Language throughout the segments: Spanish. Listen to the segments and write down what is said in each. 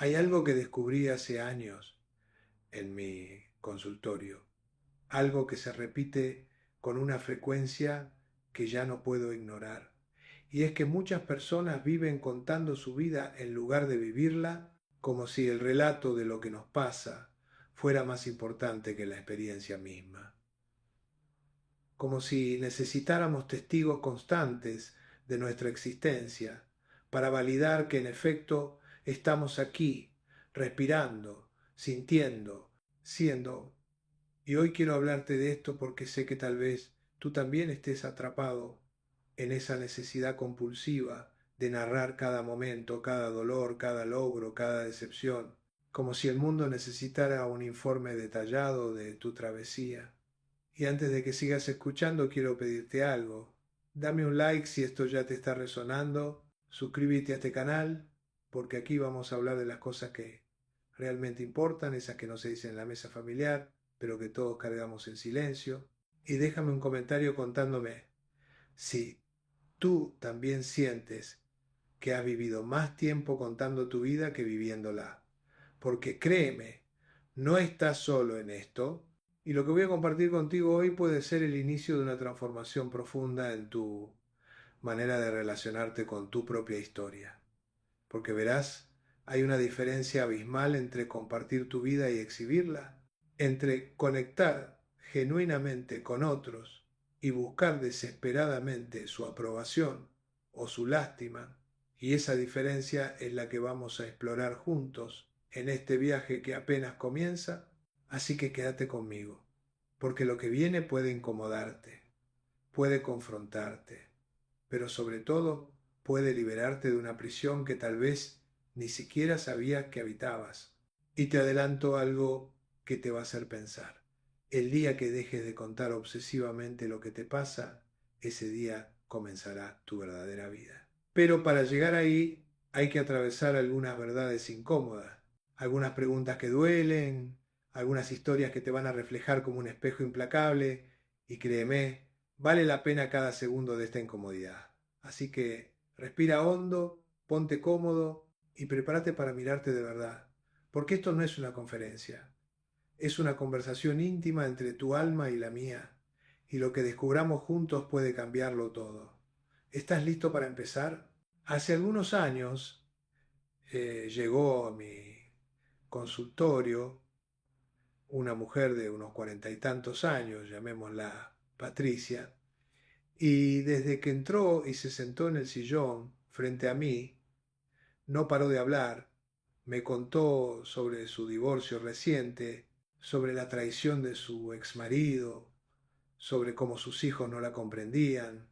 Hay algo que descubrí hace años en mi consultorio, algo que se repite con una frecuencia que ya no puedo ignorar. Y es que muchas personas viven contando su vida en lugar de vivirla, como si el relato de lo que nos pasa fuera más importante que la experiencia misma, como si necesitáramos testigos constantes de nuestra existencia para validar que en efecto estamos aquí, respirando, sintiendo, siendo. Y hoy quiero hablarte de esto porque sé que tal vez tú también estés atrapado en esa necesidad compulsiva de narrar cada momento, cada dolor, cada logro, cada decepción, como si el mundo necesitara un informe detallado de tu travesía. Y antes de que sigas escuchando, quiero pedirte algo. Dame un like si esto ya te está resonando, suscríbete a este canal, porque aquí vamos a hablar de las cosas que realmente importan, esas que no se dicen en la mesa familiar, pero que todos cargamos en silencio. Y déjame un comentario contándome si tú también sientes que has vivido más tiempo contando tu vida que viviéndola. Porque créeme, no estás solo en esto, y lo que voy a compartir contigo hoy puede ser el inicio de una transformación profunda en tu manera de relacionarte con tu propia historia. Porque verás, hay una diferencia abismal entre compartir tu vida y exhibirla, entre conectar genuinamente con otros y buscar desesperadamente su aprobación o su lástima, y esa diferencia es la que vamos a explorar juntos en este viaje que apenas comienza, así que quédate conmigo, porque lo que viene puede incomodarte, puede confrontarte, pero sobre todo puede liberarte de una prisión que tal vez ni siquiera sabías que habitabas. Y te adelanto algo que te va a hacer pensar. El día que dejes de contar obsesivamente lo que te pasa, ese día comenzará tu verdadera vida. Pero para llegar ahí hay que atravesar algunas verdades incómodas, algunas preguntas que duelen, algunas historias que te van a reflejar como un espejo implacable, y créeme, vale la pena cada segundo de esta incomodidad. Así que respira hondo, ponte cómodo y prepárate para mirarte de verdad. Porque esto no es una conferencia, es una conversación íntima entre tu alma y la mía. Y lo que descubramos juntos puede cambiarlo todo. ¿Estás listo para empezar? Hace algunos años llegó a mi consultorio una mujer de unos 40 y tantos años, llamémosla Patricia, y desde que entró y se sentó en el sillón frente a mí, no paró de hablar. Me contó sobre su divorcio reciente, sobre la traición de su exmarido, sobre cómo sus hijos no la comprendían,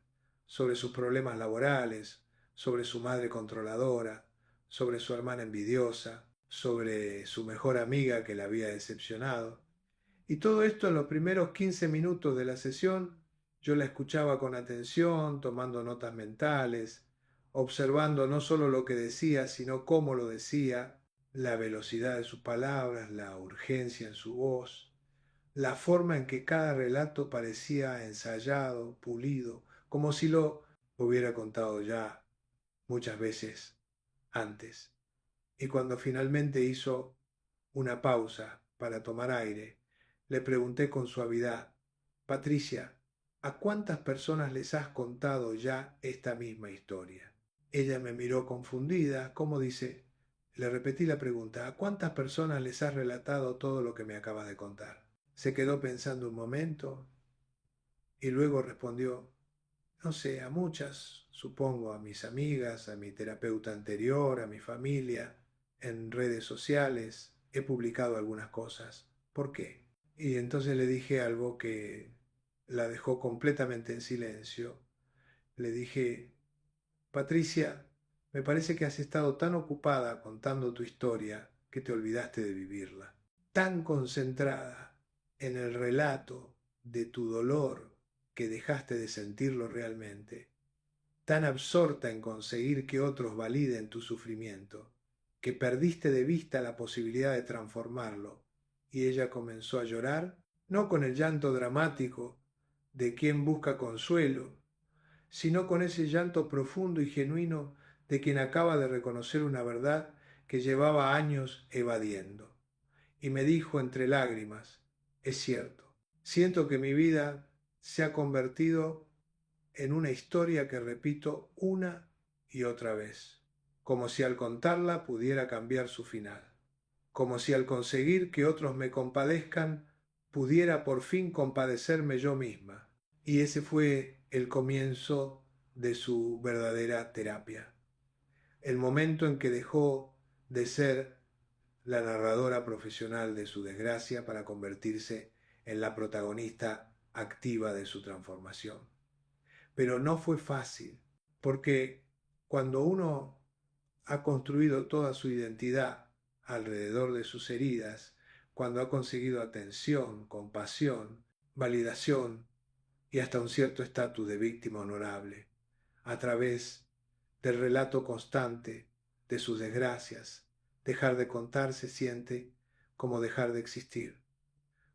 sobre sus problemas laborales, sobre su madre controladora, sobre su hermana envidiosa, sobre su mejor amiga que la había decepcionado. Y todo esto en los primeros 15 minutos de la sesión, yo la escuchaba con atención, tomando notas mentales, observando no solo lo que decía, sino cómo lo decía, la velocidad de sus palabras, la urgencia en su voz, la forma en que cada relato parecía ensayado, pulido, como si lo hubiera contado ya muchas veces antes. Y cuando finalmente hizo una pausa para tomar aire, le pregunté con suavidad: Patricia, ¿a cuántas personas les has contado ya esta misma historia? Ella me miró confundida, como dice, le repetí la pregunta: ¿a cuántas personas les has relatado todo lo que me acabas de contar? Se quedó pensando un momento y luego respondió: no sé, a muchas, supongo, a mis amigas, a mi terapeuta anterior, a mi familia, en redes sociales, he publicado algunas cosas. ¿Por qué? Y entonces le dije algo que la dejó completamente en silencio. Le dije: Patricia, me parece que has estado tan ocupada contando tu historia que te olvidaste de vivirla. Tan concentrada en el relato de tu dolor que dejaste de sentirlo realmente, tan absorta en conseguir que otros validen tu sufrimiento, que perdiste de vista la posibilidad de transformarlo. Y ella comenzó a llorar, no con el llanto dramático de quien busca consuelo, sino con ese llanto profundo y genuino de quien acaba de reconocer una verdad que llevaba años evadiendo. Y me dijo entre lágrimas, es cierto, siento que mi vida se ha convertido en una historia que repito una y otra vez, como si al contarla pudiera cambiar su final, como si al conseguir que otros me compadezcan pudiera por fin compadecerme yo misma. Y ese fue el comienzo de su verdadera terapia, el momento en que dejó de ser la narradora profesional de su desgracia para convertirse en la protagonista activa de su transformación. Pero no fue fácil, porque cuando uno ha construido toda su identidad alrededor de sus heridas, cuando ha conseguido atención, compasión, validación y hasta un cierto estatus de víctima honorable, a través del relato constante de sus desgracias, dejar de contar se siente como dejar de existir,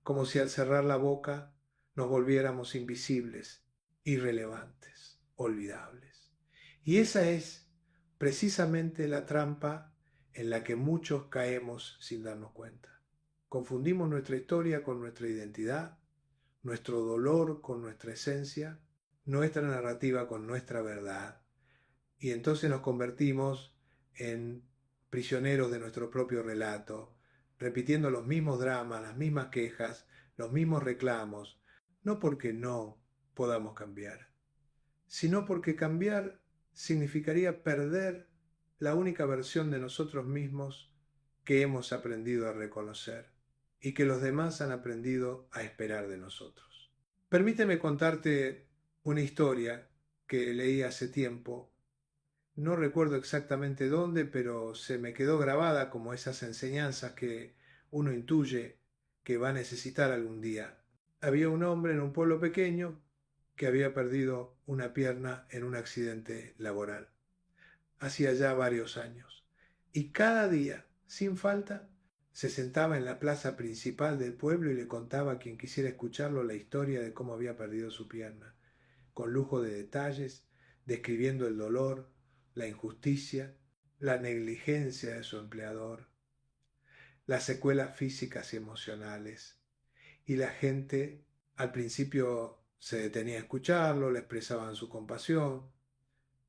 como si al cerrar la boca nos volviéramos invisibles, irrelevantes, olvidables. Y esa es precisamente la trampa en la que muchos caemos sin darnos cuenta. Confundimos nuestra historia con nuestra identidad, nuestro dolor con nuestra esencia, nuestra narrativa con nuestra verdad. Y entonces nos convertimos en prisioneros de nuestro propio relato, repitiendo los mismos dramas, las mismas quejas, los mismos reclamos, no porque no podamos cambiar, sino porque cambiar significaría perder la única versión de nosotros mismos que hemos aprendido a reconocer y que los demás han aprendido a esperar de nosotros. Permíteme contarte una historia que leí hace tiempo. No recuerdo exactamente dónde, pero se me quedó grabada como esas enseñanzas que uno intuye que va a necesitar algún día. Había un hombre en un pueblo pequeño que había perdido una pierna en un accidente laboral. Hacía ya varios años. Y cada día, sin falta, se sentaba en la plaza principal del pueblo y le contaba a quien quisiera escucharlo la historia de cómo había perdido su pierna, con lujo de detalles, describiendo el dolor, la injusticia, la negligencia de su empleador, las secuelas físicas y emocionales. Y la gente al principio se detenía a escucharlo, le expresaban su compasión,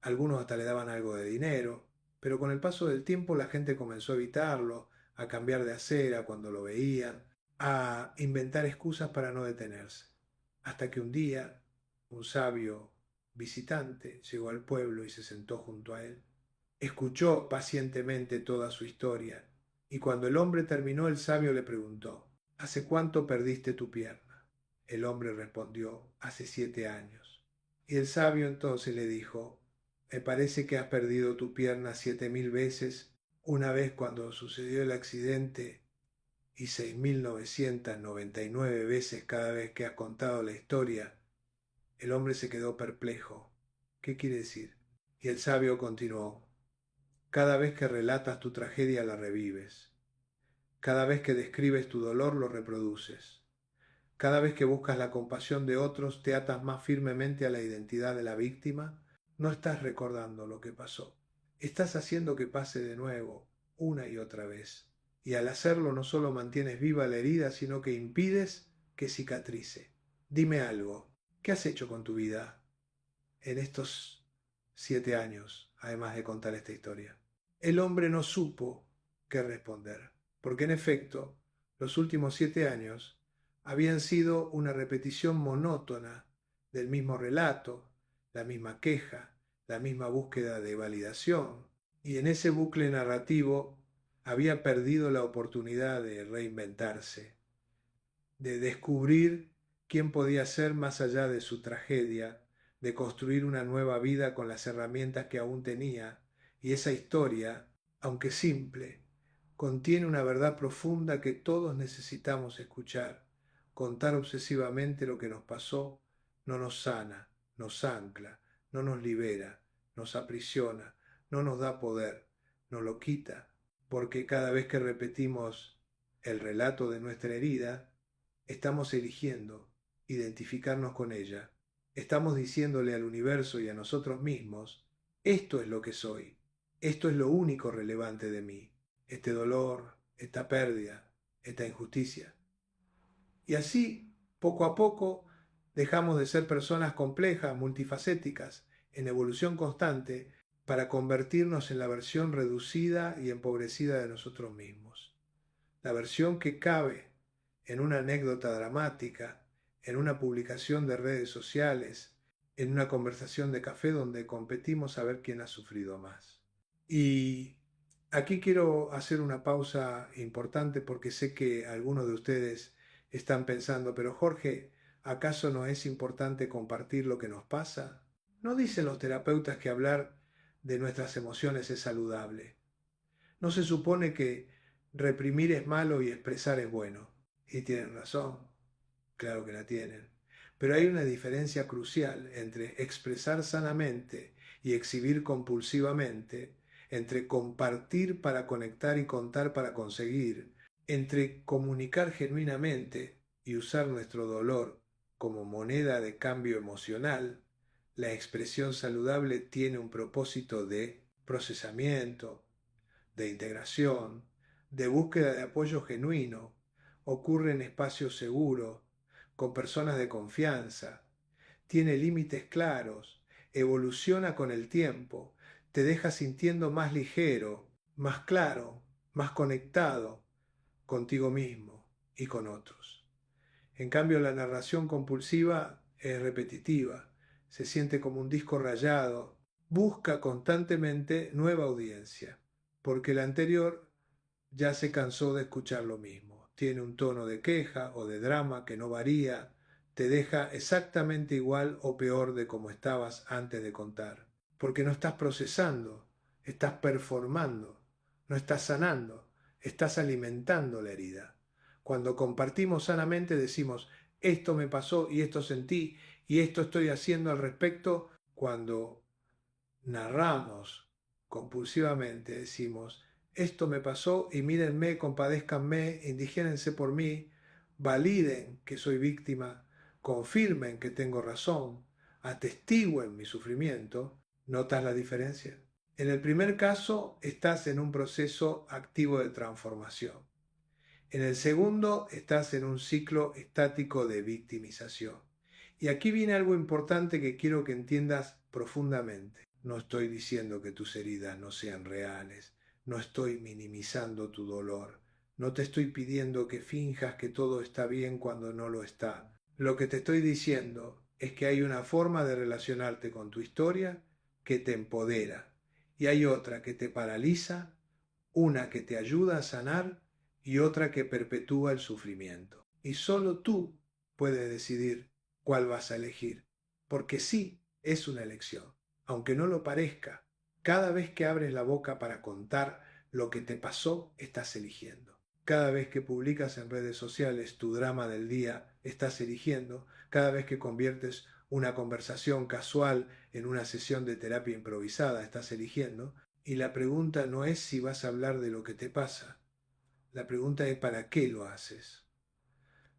algunos hasta le daban algo de dinero, pero con el paso del tiempo la gente comenzó a evitarlo, a cambiar de acera cuando lo veían, a inventar excusas para no detenerse, hasta que un día un sabio visitante llegó al pueblo y se sentó junto a él. Escuchó pacientemente toda su historia, y cuando el hombre terminó, el sabio le preguntó: ¿Hace cuánto perdiste tu pierna? El hombre respondió: hace 7 años. Y el sabio entonces le dijo: me parece que has perdido tu pierna 7000 veces, una vez cuando sucedió el accidente y 6999 veces cada vez que has contado la historia. El hombre se quedó perplejo. ¿Qué quiere decir? Y el sabio continuó: cada vez que relatas tu tragedia la revives. Cada vez que describes tu dolor lo reproduces. Cada vez que buscas la compasión de otros te atas más firmemente a la identidad de la víctima. No estás recordando lo que pasó. Estás haciendo que pase de nuevo, una y otra vez. Y al hacerlo no solo mantienes viva la herida, sino que impides que cicatrice. Dime algo. ¿Qué has hecho con tu vida en estos 7 años, además de contar esta historia? El hombre no supo qué responder, porque en efecto, los últimos 7 años habían sido una repetición monótona del mismo relato, la misma queja, la misma búsqueda de validación, y en ese bucle narrativo había perdido la oportunidad de reinventarse, de descubrir quién podía ser más allá de su tragedia, de construir una nueva vida con las herramientas que aún tenía. Y esa historia, aunque simple, contiene una verdad profunda que todos necesitamos escuchar. Contar obsesivamente lo que nos pasó no nos sana, nos ancla, no nos libera, nos aprisiona, no nos da poder, nos lo quita, porque cada vez que repetimos el relato de nuestra herida, estamos eligiendo identificarnos con ella. Estamos diciéndole al universo y a nosotros mismos: esto es lo que soy, esto es lo único relevante de mí. este dolor, esta pérdida, esta injusticia. Y así, poco a poco, dejamos de ser personas complejas, multifacéticas, en evolución constante, para convertirnos en la versión reducida y empobrecida de nosotros mismos. La versión que cabe en una anécdota dramática, en una publicación de redes sociales, en una conversación de café donde competimos a ver quién ha sufrido más. Y aquí quiero hacer una pausa importante porque sé que algunos de ustedes están pensando, pero Jorge, ¿acaso no es importante compartir lo que nos pasa? ¿No dicen los terapeutas que hablar de nuestras emociones es saludable? ¿No se supone que reprimir es malo y expresar es bueno? Y tienen razón, claro que la tienen. Pero hay una diferencia crucial entre expresar sanamente y exhibir compulsivamente, entre compartir para conectar y contar para conseguir, entre comunicar genuinamente y usar nuestro dolor como moneda de cambio emocional. La expresión saludable tiene un propósito de procesamiento, de integración, de búsqueda de apoyo genuino, ocurre en espacios seguros, con personas de confianza, tiene límites claros, evoluciona con el tiempo, te deja sintiendo más ligero, más claro, más conectado contigo mismo y con otros. En cambio, la narración compulsiva es repetitiva, se siente como un disco rayado, busca constantemente nueva audiencia, porque la anterior ya se cansó de escuchar lo mismo. Tiene un tono de queja o de drama que no varía, te deja exactamente igual o peor de como estabas antes de contar, porque no estás procesando, estás performando, no estás sanando, estás alimentando la herida. Cuando compartimos sanamente decimos, esto me pasó y esto sentí y esto estoy haciendo al respecto. Cuando narramos compulsivamente decimos, esto me pasó y mírenme, compadézcanme, indigénense por mí, validen que soy víctima, confirmen que tengo razón, atestiguen mi sufrimiento. ¿Notas la diferencia? En el primer caso estás en un proceso activo de transformación. En el segundo estás en un ciclo estático de victimización. Y aquí viene algo importante que quiero que entiendas profundamente. No estoy diciendo que tus heridas no sean reales, no estoy minimizando tu dolor, no te estoy pidiendo que finjas que todo está bien cuando no lo está. Lo que te estoy diciendo es que hay una forma de relacionarte con tu historia que te empodera y hay otra que te paraliza, una que te ayuda a sanar y otra que perpetúa el sufrimiento. Y solo tú puedes decidir cuál vas a elegir, porque sí es una elección, aunque no lo parezca. Cada vez que abres la boca para contar lo que te pasó, estás eligiendo. Cada vez que publicas en redes sociales tu drama del día, estás eligiendo. Cada vez que conviertes una conversación casual en una sesión de terapia improvisada, estás eligiendo. Y la pregunta no es si vas a hablar de lo que te pasa. La pregunta es ¿para qué lo haces?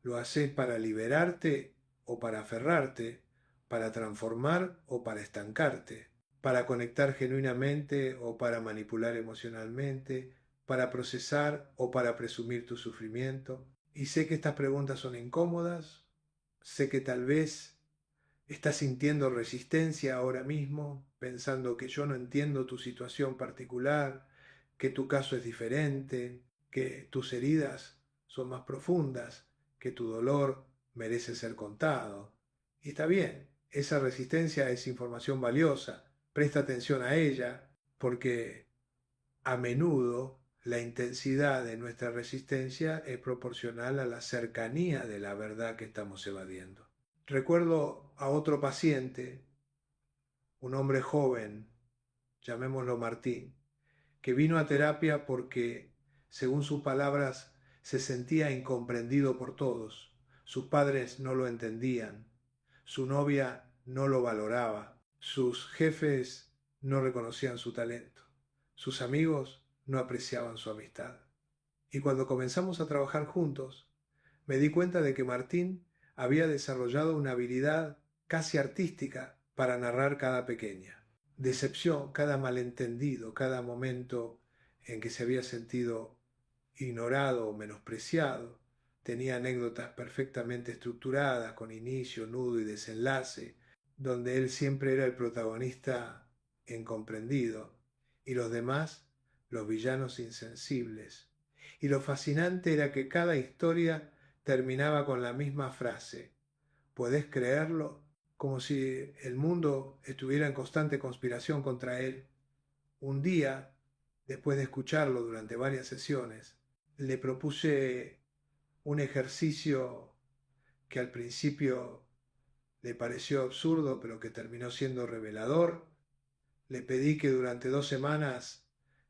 ¿Lo haces para liberarte o para aferrarte? ¿Para transformar o para estancarte? ¿Para conectar genuinamente o para manipular emocionalmente? ¿Para procesar o para presumir tu sufrimiento? Y sé que estas preguntas son incómodas, sé que tal vez estás sintiendo resistencia ahora mismo, pensando que yo no entiendo tu situación particular, que tu caso es diferente, que tus heridas son más profundas, que tu dolor merece ser contado. Y está bien, esa resistencia es información valiosa, presta atención a ella, porque a menudo la intensidad de nuestra resistencia es proporcional a la cercanía de la verdad que estamos evadiendo. Recuerdo a otro paciente, un hombre joven, llamémoslo Martín, que vino a terapia porque, según sus palabras, se sentía incomprendido por todos. Sus padres no lo entendían, su novia no lo valoraba, sus jefes no reconocían su talento, sus amigos no apreciaban su amistad. Y cuando comenzamos a trabajar juntos, me di cuenta de que Martín había desarrollado una habilidad casi artística para narrar cada pequeña decepción, cada malentendido, cada momento en que se había sentido ignorado o menospreciado. Tenía anécdotas perfectamente estructuradas, con inicio, nudo y desenlace, donde él siempre era el protagonista incomprendido y los demás los villanos insensibles. Y lo fascinante era que cada historia terminaba con la misma frase: ¿puedes creerlo? Como si el mundo estuviera en constante conspiración contra él. Un día, después de escucharlo durante varias sesiones, le propuse un ejercicio que al principio le pareció absurdo, pero que terminó siendo revelador. Le pedí que durante 2 semanas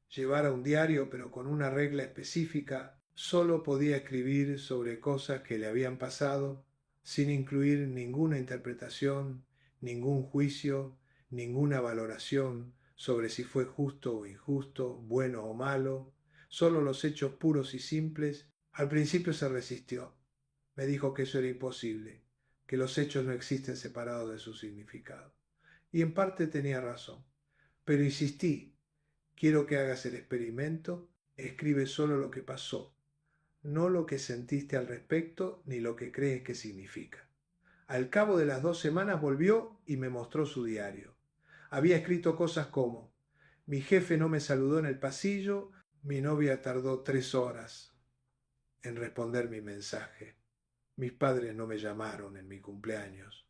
llevara un diario, pero con una regla específica. Solo podía escribir sobre cosas que le habían pasado, sin incluir ninguna interpretación, ningún juicio, ninguna valoración sobre si fue justo o injusto, bueno o malo, solo los hechos puros y simples. Al principio se resistió. Me dijo que eso era imposible, que los hechos no existen separados de su significado. Y en parte tenía razón. Pero insistí: quiero que hagas el experimento, escribe solo lo que pasó, no lo que sentiste al respecto ni lo que crees que significa. Al cabo de las 2 semanas volvió y me mostró su diario. Había escrito cosas como: mi jefe no me saludó en el pasillo, mi novia tardó 3 horas en responder mi mensaje, mis padres no me llamaron en mi cumpleaños.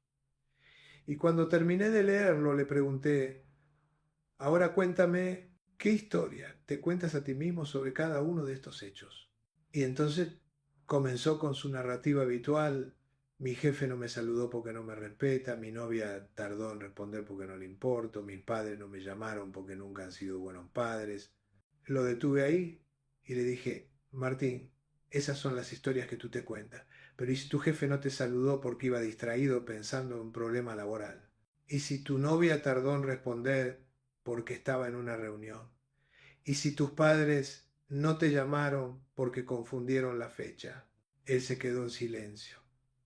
Y cuando terminé de leerlo le pregunté: ahora cuéntame, ¿qué historia te cuentas a ti mismo sobre cada uno de estos hechos? Y entonces comenzó con su narrativa habitual: mi jefe no me saludó porque no me respeta, mi novia tardó en responder porque no le importo, mis padres no me llamaron porque nunca han sido buenos padres. Lo detuve ahí y le dije: Martín, esas son las historias que tú te cuentas, pero ¿y si tu jefe no te saludó porque iba distraído pensando en un problema laboral? ¿Y si tu novia tardó en responder porque estaba en una reunión? ¿Y si tus padres no te llamaron porque confundieron la fecha? Él se quedó en silencio,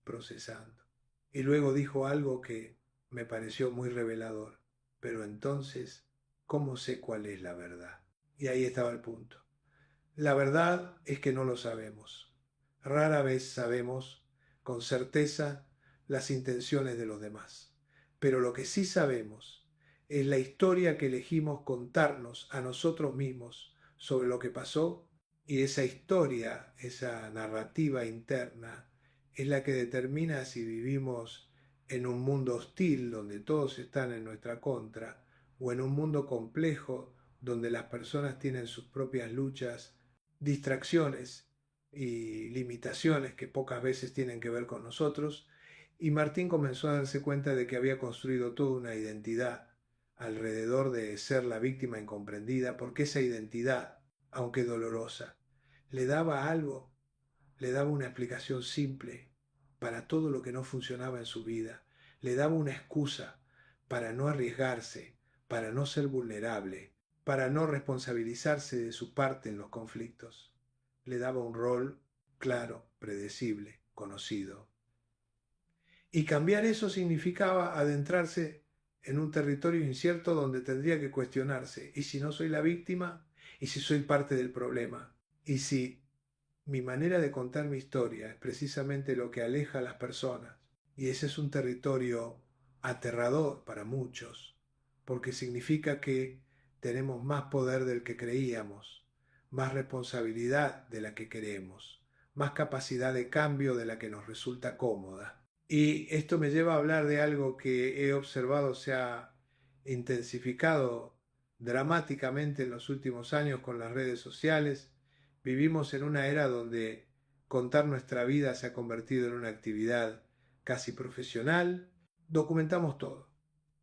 procesando. Y luego dijo algo que me pareció muy revelador. Pero entonces, ¿cómo sé cuál es la verdad? Y ahí estaba el punto. La verdad es que no lo sabemos. Rara vez sabemos con certeza las intenciones de los demás. Pero lo que sí sabemos es la historia que elegimos contarnos a nosotros mismos sobre lo que pasó, y esa historia, esa narrativa interna, es la que determina si vivimos en un mundo hostil donde todos están en nuestra contra, o en un mundo complejo donde las personas tienen sus propias luchas, distracciones y limitaciones que pocas veces tienen que ver con nosotros. Y Martín comenzó a darse cuenta de que había construido toda una identidad alrededor de ser la víctima incomprendida, porque esa identidad, aunque dolorosa, le daba algo, le daba una explicación simple para todo lo que no funcionaba en su vida, le daba una excusa para no arriesgarse, para no ser vulnerable, para no responsabilizarse de su parte en los conflictos. Le daba un rol claro, predecible, conocido. Y cambiar eso significaba adentrarse en un territorio incierto donde tendría que cuestionarse: ¿y si no soy la víctima? ¿Y si soy parte del problema? ¿Y si mi manera de contar mi historia es precisamente lo que aleja a las personas? Y ese es un territorio aterrador para muchos, porque significa que tenemos más poder del que creíamos, más responsabilidad de la que queremos, más capacidad de cambio de la que nos resulta cómoda. Y esto me lleva a hablar de algo que he observado se ha intensificado dramáticamente en los últimos años con las redes sociales. Vivimos en una era donde contar nuestra vida se ha convertido en una actividad casi profesional. Documentamos todo,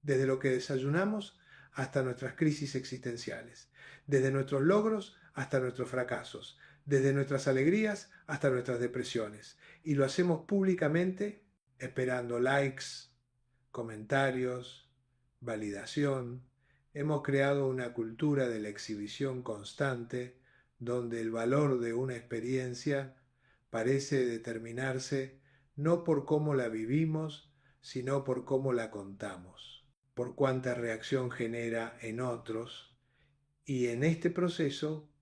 desde lo que desayunamos hasta nuestras crisis existenciales, desde nuestros logros hasta nuestros fracasos, desde nuestras alegrías hasta nuestras depresiones. Y lo hacemos públicamente, esperando likes, comentarios, validación. Hemos creado una cultura de la exhibición constante, donde el valor de una experiencia parece determinarse no por cómo la vivimos, sino por cómo la contamos, por cuánta reacción genera en otros. Y en este proceso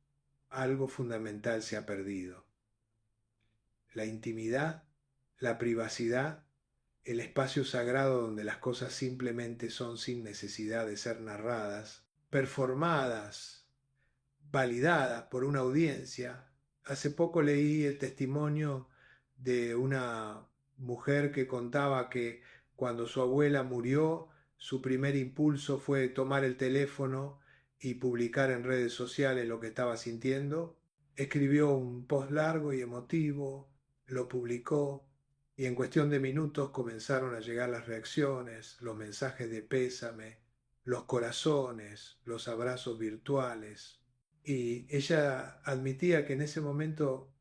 algo fundamental se ha perdido. La intimidad, la privacidad, el espacio sagrado donde las cosas simplemente son sin necesidad de ser narradas, performadas, validadas por una audiencia. Hace poco leí el testimonio de una mujer que contaba que cuando su abuela murió, su primer impulso fue tomar el teléfono y publicar en redes sociales lo que estaba sintiendo. Escribió un post largo y emotivo, lo publicó y en cuestión de minutos comenzaron a llegar las reacciones, los mensajes de pésame, los corazones, los abrazos virtuales. Y ella admitía que en ese momento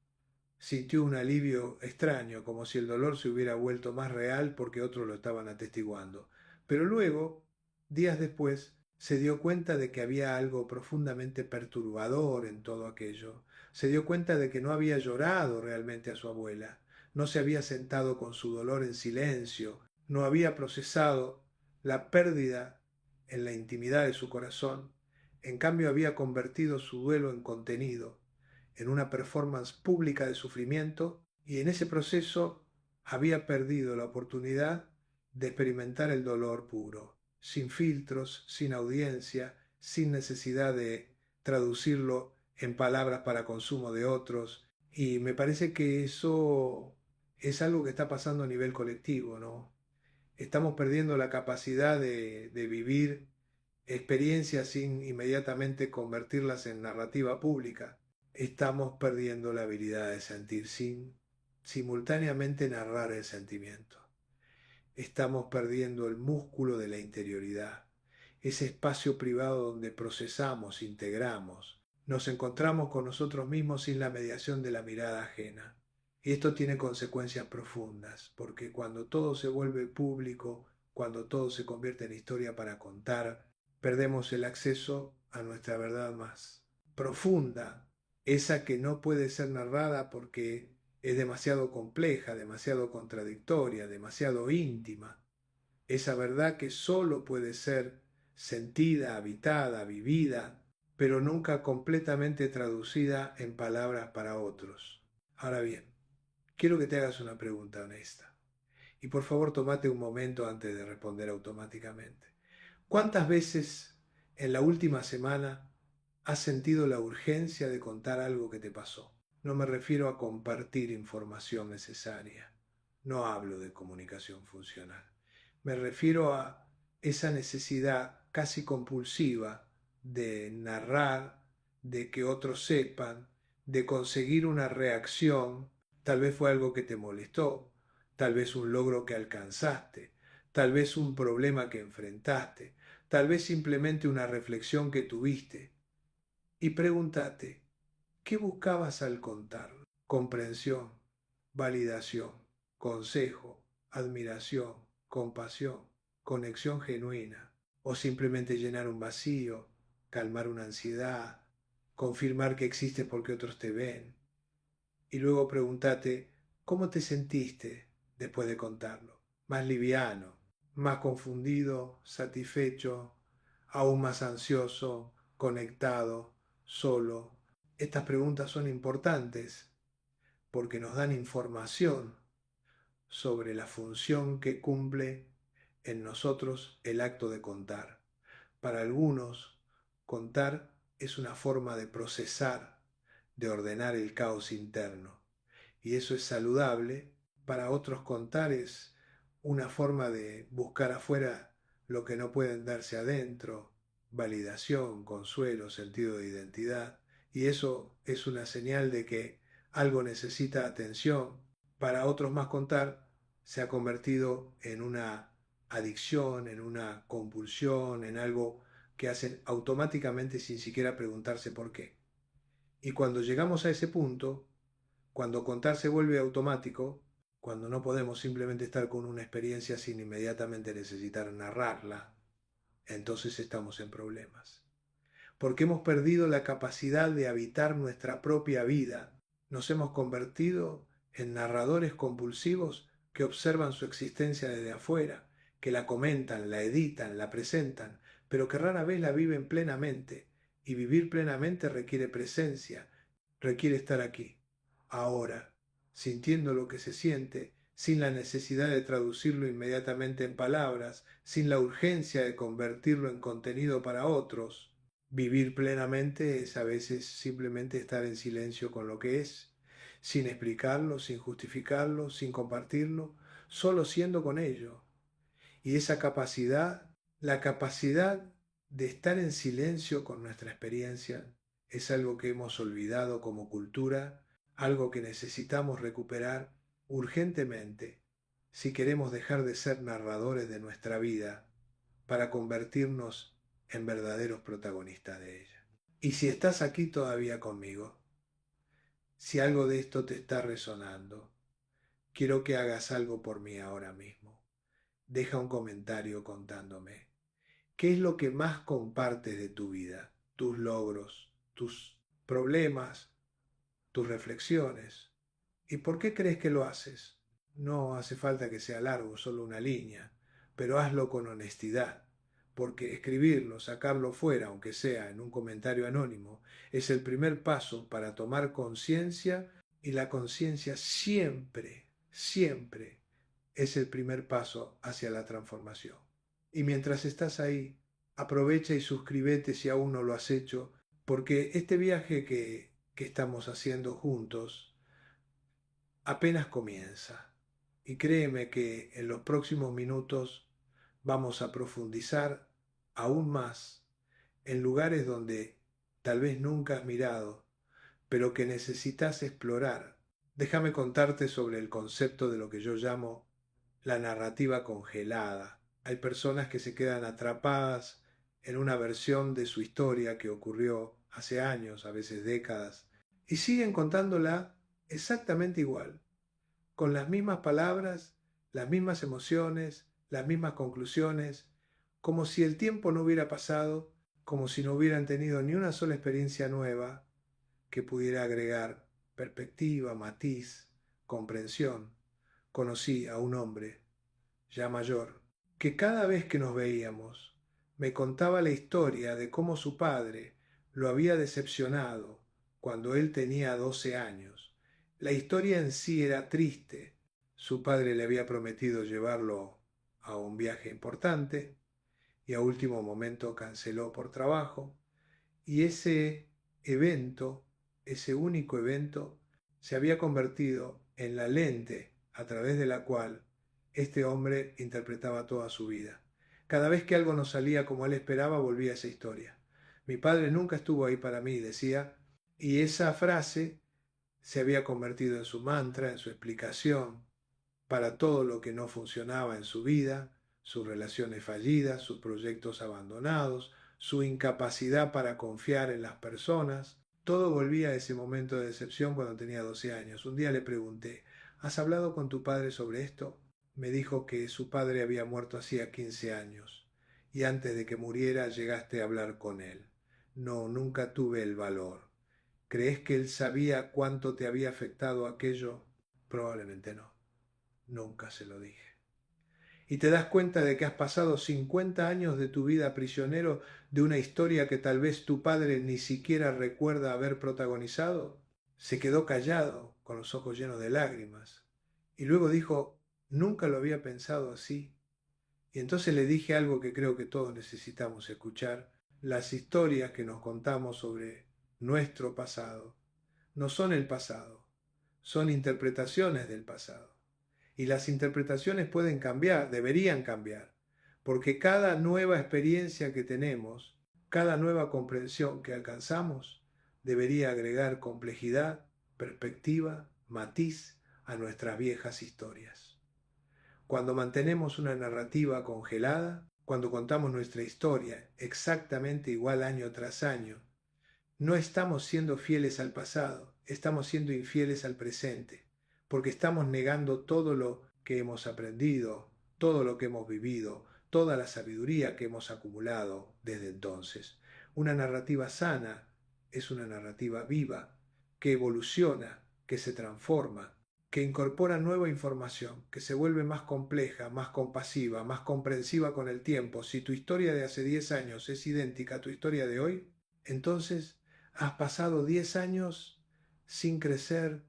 sintió un alivio extraño, como si el dolor se hubiera vuelto más real porque otros lo estaban atestiguando. Pero luego, días después, se dio cuenta de que había algo profundamente perturbador en todo aquello. Se dio cuenta de que no había llorado realmente a su abuela, no se había sentado con su dolor en silencio, no había procesado la pérdida en la intimidad de su corazón. En cambio, había convertido su duelo en contenido, en una performance pública de sufrimiento, y en ese proceso había perdido la oportunidad de experimentar el dolor puro, sin filtros, sin audiencia, sin necesidad de traducirlo en palabras para consumo de otros. Y me parece que eso es algo que está pasando a nivel colectivo, ¿no? Estamos perdiendo la capacidad de vivir experiencias sin inmediatamente convertirlas en narrativa pública. Estamos perdiendo la habilidad de sentir sin simultáneamente narrar el sentimiento. Estamos perdiendo el músculo de la interioridad, ese espacio privado donde procesamos, integramos, nos encontramos con nosotros mismos sin la mediación de la mirada ajena. Y esto tiene consecuencias profundas, porque cuando todo se vuelve público, cuando todo se convierte en historia para contar, perdemos el acceso a nuestra verdad más profunda, esa que no puede ser narrada porque es demasiado compleja, demasiado contradictoria, demasiado íntima. Esa verdad que solo puede ser sentida, habitada, vivida, pero nunca completamente traducida en palabras para otros. Ahora bien, quiero que te hagas una pregunta honesta. Y por favor, tómate un momento antes de responder automáticamente. ¿Cuántas veces en la última semana has sentido la urgencia de contar algo que te pasó? No me refiero a compartir información necesaria. No hablo de comunicación funcional. Me refiero a esa necesidad casi compulsiva de narrar, de que otros sepan, de conseguir una reacción. Tal vez fue algo que te molestó, tal vez un logro que alcanzaste, tal vez un problema que enfrentaste, tal vez simplemente una reflexión que tuviste. Y pregúntate, ¿qué buscabas al contarlo? Comprensión, validación, consejo, admiración, compasión, conexión genuina, o simplemente llenar un vacío, calmar una ansiedad, confirmar que existes porque otros te ven. Y luego pregúntate, ¿cómo te sentiste después de contarlo? Más liviano, más confundido, satisfecho, aún más ansioso, conectado, solo. Estas preguntas son importantes porque nos dan información sobre la función que cumple en nosotros el acto de contar. Para algunos, contar es una forma de procesar, de ordenar el caos interno. Y eso es saludable. Para otros, contar es una forma de buscar afuera lo que no pueden darse adentro, validación, consuelo, sentido de identidad. Y eso es una señal de que algo necesita atención. Para otros más, contar se ha convertido en una adicción, en una compulsión, en algo que hacen automáticamente sin siquiera preguntarse por qué. Y cuando llegamos a ese punto, cuando contar se vuelve automático, cuando no podemos simplemente estar con una experiencia sin inmediatamente necesitar narrarla, entonces estamos en problemas. Porque hemos perdido la capacidad de habitar nuestra propia vida. Nos hemos convertido en narradores compulsivos que observan su existencia desde afuera, que la comentan, la editan, la presentan, pero que rara vez la viven plenamente. Y vivir plenamente requiere presencia, requiere estar aquí, ahora, sintiendo lo que se siente, sin la necesidad de traducirlo inmediatamente en palabras, sin la urgencia de convertirlo en contenido para otros. Vivir plenamente es a veces simplemente estar en silencio con lo que es, sin explicarlo, sin justificarlo, sin compartirlo, solo siendo con ello. Y esa capacidad, la capacidad de estar en silencio con nuestra experiencia, es algo que hemos olvidado como cultura, algo que necesitamos recuperar urgentemente si queremos dejar de ser narradores de nuestra vida para convertirnos en verdaderos protagonistas de ella. Y si estás aquí todavía conmigo, si algo de esto te está resonando, quiero que hagas algo por mí ahora mismo. Deja un comentario contándome qué es lo que más compartes de tu vida, tus logros, tus problemas, tus reflexiones. ¿Y por qué crees que lo haces? No hace falta que sea largo, solo una línea, pero hazlo con honestidad, porque escribirlo, sacarlo fuera, aunque sea en un comentario anónimo, es el primer paso para tomar conciencia, y la conciencia siempre, siempre es el primer paso hacia la transformación. Y mientras estás ahí, aprovecha y suscríbete si aún no lo has hecho, porque este viaje que estamos haciendo juntos apenas comienza. Y créeme que en los próximos minutos vamos a profundizar aún más en lugares donde tal vez nunca has mirado, pero que necesitas explorar. Déjame contarte sobre el concepto de lo que yo llamo la narrativa congelada. Hay personas que se quedan atrapadas en una versión de su historia que ocurrió hace años, a veces décadas, y siguen contándola exactamente igual, con las mismas palabras, las mismas emociones, las mismas conclusiones, como si el tiempo no hubiera pasado, como si no hubieran tenido ni una sola experiencia nueva que pudiera agregar perspectiva, matiz, comprensión. Conocí a un hombre ya mayor, que cada vez que nos veíamos me contaba la historia de cómo su padre lo había decepcionado cuando él tenía 12 años. La historia en sí era triste. Su padre le había prometido llevarlo a un viaje importante y a último momento canceló por trabajo, y ese evento, ese único evento, se había convertido en la lente a través de la cual este hombre interpretaba toda su vida. Cada vez que algo no salía como él esperaba, volvía a esa historia. Mi padre nunca estuvo ahí para mí, decía, y esa frase se había convertido en su mantra, en su explicación para todo lo que no funcionaba en su vida, sus relaciones fallidas, sus proyectos abandonados, su incapacidad para confiar en las personas. Todo volvía a ese momento de decepción cuando tenía 12 años. Un día le pregunté, ¿has hablado con tu padre sobre esto? Me dijo que su padre había muerto hacía 15 años y antes de que muriera llegaste a hablar con él. No, nunca tuve el valor. ¿Crees que él sabía cuánto te había afectado aquello? Probablemente no. Nunca se lo dije. Y te das cuenta de que has pasado 50 años de tu vida prisionero de una historia que tal vez tu padre ni siquiera recuerda haber protagonizado. Se quedó callado, con los ojos llenos de lágrimas. Y luego dijo, nunca lo había pensado así. Y entonces le dije algo que creo que todos necesitamos escuchar. Las historias que nos contamos sobre nuestro pasado no son el pasado, son interpretaciones del pasado. Y las interpretaciones pueden cambiar, deberían cambiar, porque cada nueva experiencia que tenemos, cada nueva comprensión que alcanzamos, debería agregar complejidad, perspectiva, matiz a nuestras viejas historias. Cuando mantenemos una narrativa congelada, cuando contamos nuestra historia exactamente igual año tras año, no estamos siendo fieles al pasado, estamos siendo infieles al presente, porque estamos negando todo lo que hemos aprendido, todo lo que hemos vivido, toda la sabiduría que hemos acumulado desde entonces. Una narrativa sana es una narrativa viva, que evoluciona, que se transforma, que incorpora nueva información, que se vuelve más compleja, más compasiva, más comprensiva con el tiempo. Si tu historia de hace 10 años es idéntica a tu historia de hoy, entonces has pasado 10 años sin crecer,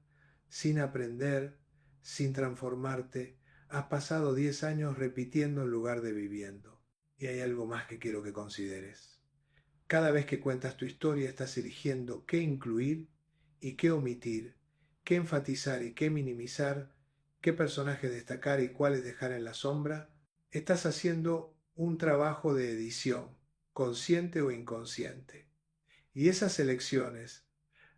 sin aprender, sin transformarte. Has pasado 10 años repitiendo en lugar de viviendo. Y hay algo más que quiero que consideres. Cada vez que cuentas tu historia estás eligiendo qué incluir y qué omitir, qué enfatizar y qué minimizar, qué personajes destacar y cuáles dejar en la sombra. Estás haciendo un trabajo de edición, consciente o inconsciente. Y esas elecciones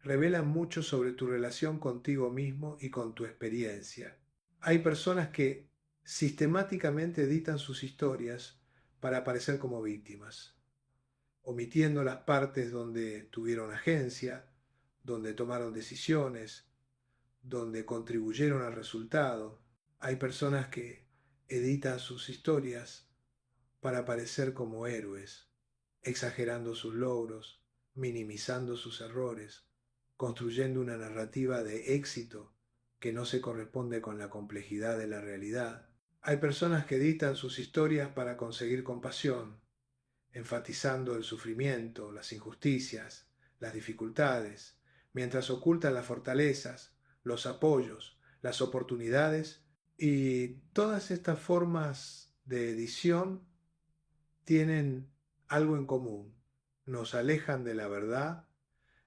revelan mucho sobre tu relación contigo mismo y con tu experiencia. Hay personas que sistemáticamente editan sus historias para aparecer como víctimas, omitiendo las partes donde tuvieron agencia, donde tomaron decisiones, donde contribuyeron al resultado. Hay personas que editan sus historias para aparecer como héroes, exagerando sus logros, minimizando sus errores, construyendo una narrativa de éxito que no se corresponde con la complejidad de la realidad. Hay personas que editan sus historias para conseguir compasión, enfatizando el sufrimiento, las injusticias, las dificultades, mientras ocultan las fortalezas, los apoyos, las oportunidades, y todas estas formas de edición tienen algo en común. Nos alejan de la verdad,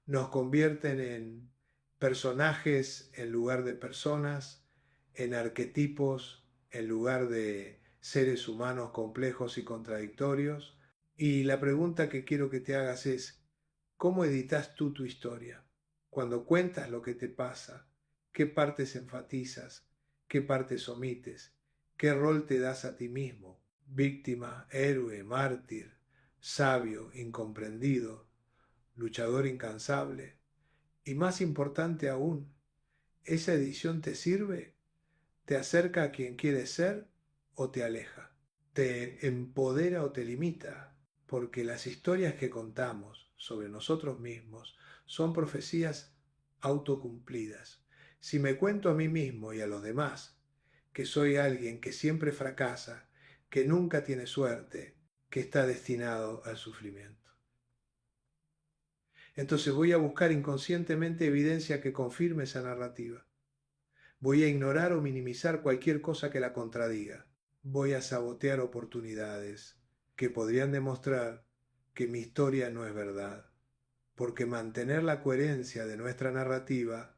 nos convierten en personajes en lugar de personas, en arquetipos en lugar de seres humanos complejos y contradictorios. Y la pregunta que quiero que te hagas es, ¿cómo editas tú tu historia? Cuando cuentas lo que te pasa, ¿qué partes enfatizas? ¿Qué partes omites? ¿Qué rol te das a ti mismo? Víctima, héroe, mártir, sabio, incomprendido, luchador incansable. Y más importante aún, ¿esa edición te sirve? ¿Te acerca a quien quieres ser o te aleja? ¿Te empodera o te limita? Porque las historias que contamos sobre nosotros mismos son profecías autocumplidas. Si me cuento a mí mismo y a los demás que soy alguien que siempre fracasa, que nunca tiene suerte, que está destinado al sufrimiento, entonces voy a buscar inconscientemente evidencia que confirme esa narrativa. Voy a ignorar o minimizar cualquier cosa que la contradiga. Voy a sabotear oportunidades que podrían demostrar que mi historia no es verdad, porque mantener la coherencia de nuestra narrativa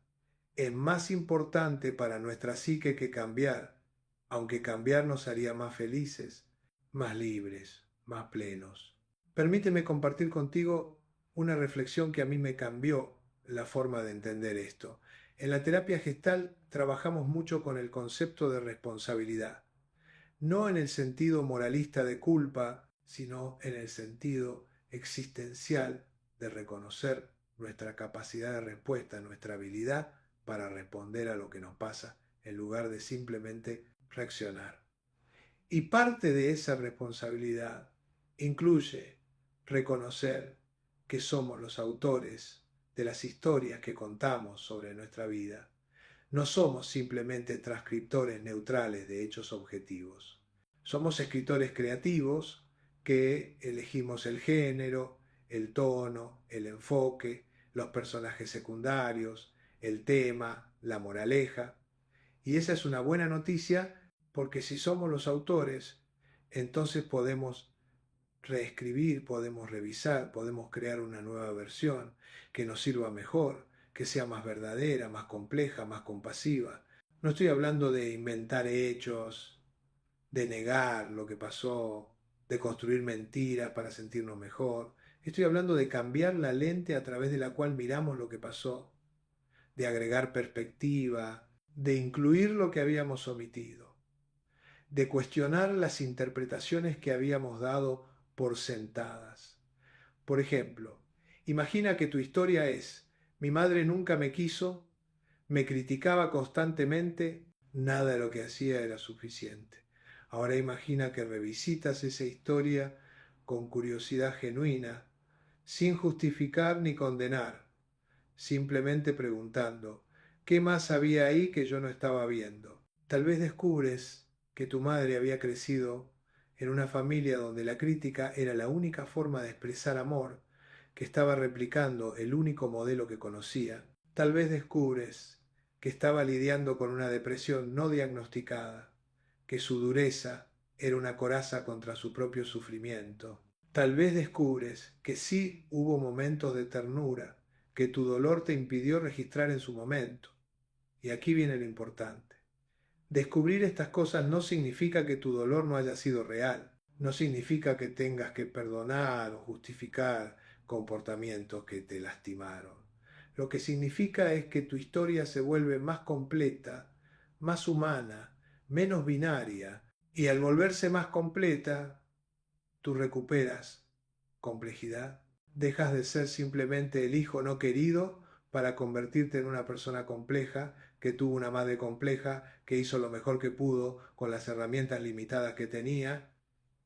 es más importante para nuestra psique que cambiar, aunque cambiar nos haría más felices, más libres, más plenos. Permíteme compartir contigo una reflexión que a mí me cambió la forma de entender esto. En la terapia gestal trabajamos mucho con el concepto de responsabilidad, no en el sentido moralista de culpa, sino en el sentido existencial de reconocer nuestra capacidad de respuesta, nuestra habilidad para responder a lo que nos pasa, en lugar de simplemente reaccionar. Y parte de esa responsabilidad incluye reconocer que somos los autores de las historias que contamos sobre nuestra vida. No somos simplemente transcriptores neutrales de hechos objetivos. Somos escritores creativos que elegimos el género, el tono, el enfoque, los personajes secundarios, el tema, la moraleja. Y esa es una buena noticia porque si somos los autores, entonces podemos reescribir, podemos revisar, podemos crear una nueva versión que nos sirva mejor, que sea más verdadera, más compleja, más compasiva. No estoy hablando de inventar hechos, de negar lo que pasó, de construir mentiras para sentirnos mejor. Estoy hablando de cambiar la lente a través de la cual miramos lo que pasó, de agregar perspectiva, de incluir lo que habíamos omitido, de cuestionar las interpretaciones que habíamos dado por sentadas. Por ejemplo, imagina que tu historia es: mi madre nunca me quiso, me criticaba constantemente, nada de lo que hacía era suficiente. Ahora imagina que revisitas esa historia con curiosidad genuina, sin justificar ni condenar, simplemente preguntando: ¿qué más había ahí que yo no estaba viendo? Tal vez descubres que tu madre había crecido en una familia donde la crítica era la única forma de expresar amor, que estaba replicando el único modelo que conocía, Tal vez descubres que estaba lidiando con una depresión no diagnosticada, que su dureza era una coraza contra su propio sufrimiento. Tal vez descubres que sí hubo momentos de ternura, que tu dolor te impidió registrar en su momento. Y aquí viene lo importante. Descubrir estas cosas no significa que tu dolor no haya sido real. No significa que tengas que perdonar o justificar comportamientos que te lastimaron. Lo que significa es que tu historia se vuelve más completa, más humana, menos binaria, y al volverse más completa, tú recuperas complejidad. Dejas de ser simplemente el hijo no querido para convertirte en una persona compleja, que tuvo una madre compleja, que hizo lo mejor que pudo con las herramientas limitadas que tenía,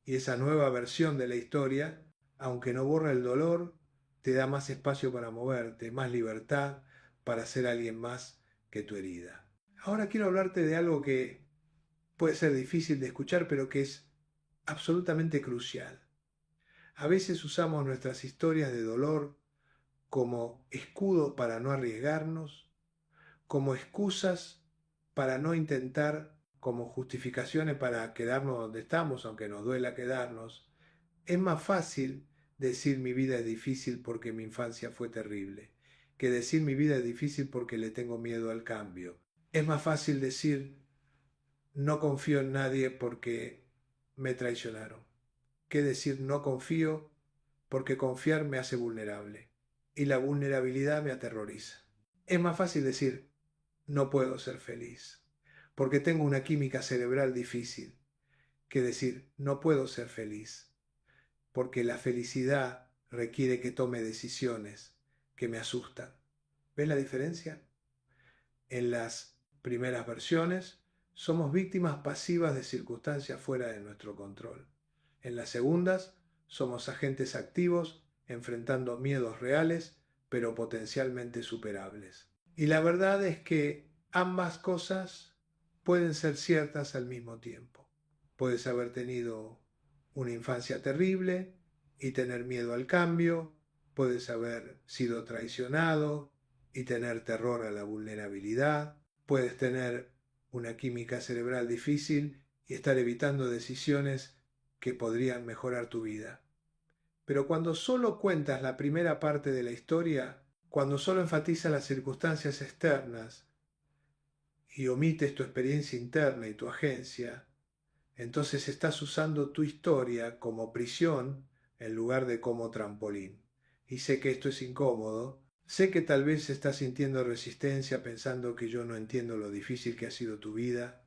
y esa nueva versión de la historia, aunque no borra el dolor, te da más espacio para moverte, más libertad para ser alguien más que tu herida. Ahora quiero hablarte de algo que puede ser difícil de escuchar, pero que es absolutamente crucial. A veces usamos nuestras historias de dolor como escudo para no arriesgarnos, como excusas para no intentar, como justificaciones para quedarnos donde estamos, aunque nos duela quedarnos. Es más fácil decir mi vida es difícil porque mi infancia fue terrible, que decir mi vida es difícil porque le tengo miedo al cambio. Es más fácil decir no confío en nadie porque me traicionaron, que decir no confío porque confiar me hace vulnerable y la vulnerabilidad me aterroriza. Es más fácil decir no puedo ser feliz porque tengo una química cerebral difícil que decir no puedo ser feliz porque la felicidad requiere que tome decisiones que me asustan. ¿Ves la diferencia? En las primeras versiones somos víctimas pasivas de circunstancias fuera de nuestro control. En las segundas somos agentes activos enfrentando miedos reales pero potencialmente superables. Y la verdad es que ambas cosas pueden ser ciertas al mismo tiempo. Puedes haber tenido una infancia terrible y tener miedo al cambio, puedes haber sido traicionado y tener terror a la vulnerabilidad, puedes tener una química cerebral difícil y estar evitando decisiones que podrían mejorar tu vida. Pero cuando solo cuentas la primera parte de la historia, cuando solo enfatizas las circunstancias externas y omites tu experiencia interna y tu agencia, entonces estás usando tu historia como prisión en lugar de como trampolín. Y sé que esto es incómodo, sé que tal vez estás sintiendo resistencia pensando que yo no entiendo lo difícil que ha sido tu vida.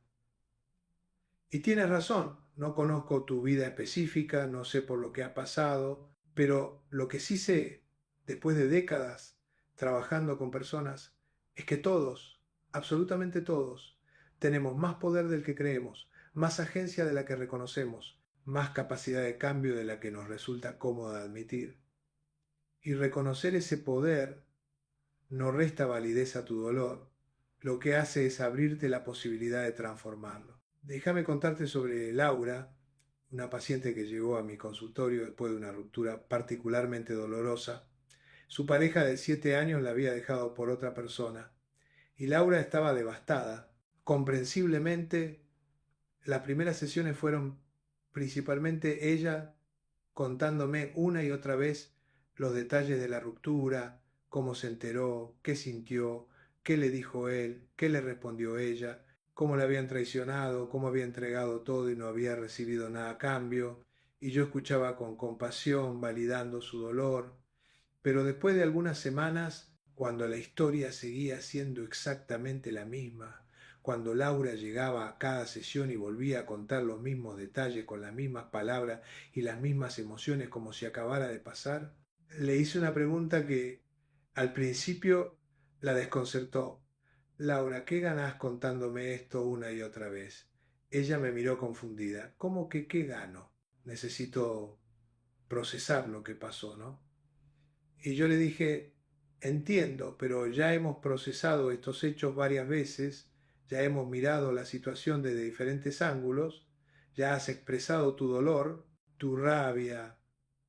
Y tienes razón, no conozco tu vida específica, no sé por lo que ha pasado, pero lo que sí sé, después de décadas trabajando con personas, es que todos, absolutamente todos, tenemos más poder del que creemos, más agencia de la que reconocemos, más capacidad de cambio de la que nos resulta cómoda admitir. Y reconocer ese poder no resta validez a tu dolor, lo que hace es abrirte la posibilidad de transformarlo. Déjame contarte sobre Laura, una paciente que llegó a mi consultorio después de una ruptura particularmente dolorosa. Su pareja de 7 años la había dejado por otra persona y Laura estaba devastada. Comprensiblemente, las primeras sesiones fueron principalmente ella contándome una y otra vez los detalles de la ruptura, cómo se enteró, qué sintió, qué le dijo él, qué le respondió ella, cómo le habían traicionado, cómo había entregado todo y no había recibido nada a cambio, y yo escuchaba con compasión, validando su dolor. Pero después de algunas semanas, cuando la historia seguía siendo exactamente la misma, cuando Laura llegaba a cada sesión y volvía a contar los mismos detalles con las mismas palabras y las mismas emociones como si acabara de pasar, le hice una pregunta que al principio la desconcertó. Laura, ¿qué ganás contándome esto una y otra vez? Ella me miró confundida. ¿Cómo que qué gano? Necesito procesar lo que pasó, ¿no? Y yo le dije, entiendo, pero ya hemos procesado estos hechos varias veces, ya hemos mirado la situación desde diferentes ángulos, ya has expresado tu dolor, tu rabia,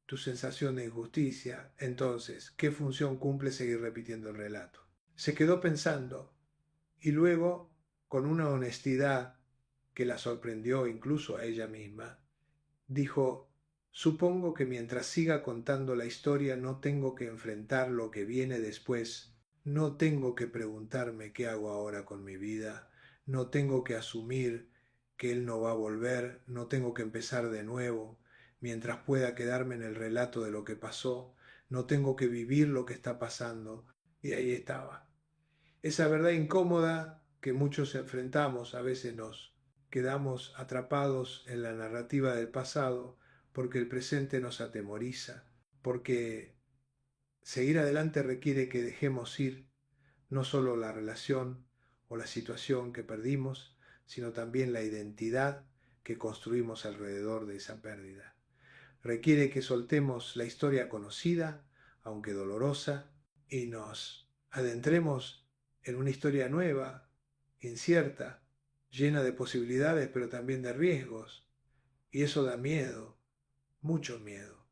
tu sensación de injusticia. Entonces, ¿qué función cumple seguir repitiendo el relato? Se quedó pensando y luego, con una honestidad que la sorprendió incluso a ella misma, dijo: supongo que mientras siga contando la historia no tengo que enfrentar lo que viene después, no tengo que preguntarme qué hago ahora con mi vida, no tengo que asumir que él no va a volver, no tengo que empezar de nuevo, mientras pueda quedarme en el relato de lo que pasó, no tengo que vivir lo que está pasando. Y ahí estaba. Esa verdad incómoda que muchos enfrentamos, a veces nos quedamos atrapados en la narrativa del pasado porque el presente nos atemoriza, porque seguir adelante requiere que dejemos ir no solo la relación o la situación que perdimos, sino también la identidad que construimos alrededor de esa pérdida. Requiere que soltemos la historia conocida, aunque dolorosa, y nos adentremos en una historia nueva, incierta, llena de posibilidades, pero también de riesgos. Y eso da miedo, mucho miedo.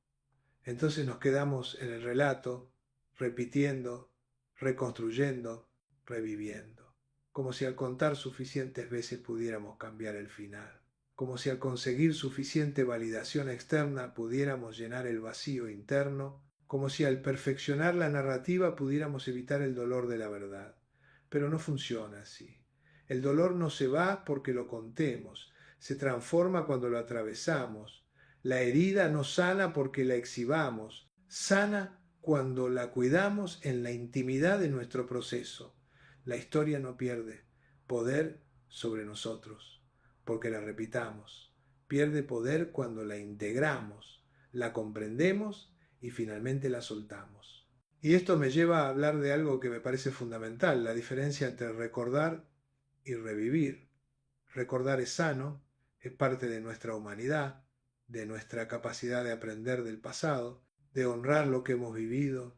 Entonces nos quedamos en el relato, repitiendo, reconstruyendo, reviviendo, como si al contar suficientes veces pudiéramos cambiar el final, como si al conseguir suficiente validación externa pudiéramos llenar el vacío interno, como si al perfeccionar la narrativa pudiéramos evitar el dolor de la verdad. Pero no funciona así. El dolor no se va porque lo contemos, se transforma cuando lo atravesamos. La herida no sana porque la exhibamos, sana cuando la cuidamos en la intimidad de nuestro proceso. La historia no pierde poder sobre nosotros, porque la repitamos. Pierde poder cuando la integramos, la comprendemos y finalmente la soltamos. Y esto me lleva a hablar de algo que me parece fundamental, la diferencia entre recordar y revivir. Recordar es sano, es parte de nuestra humanidad, de nuestra capacidad de aprender del pasado, de honrar lo que hemos vivido.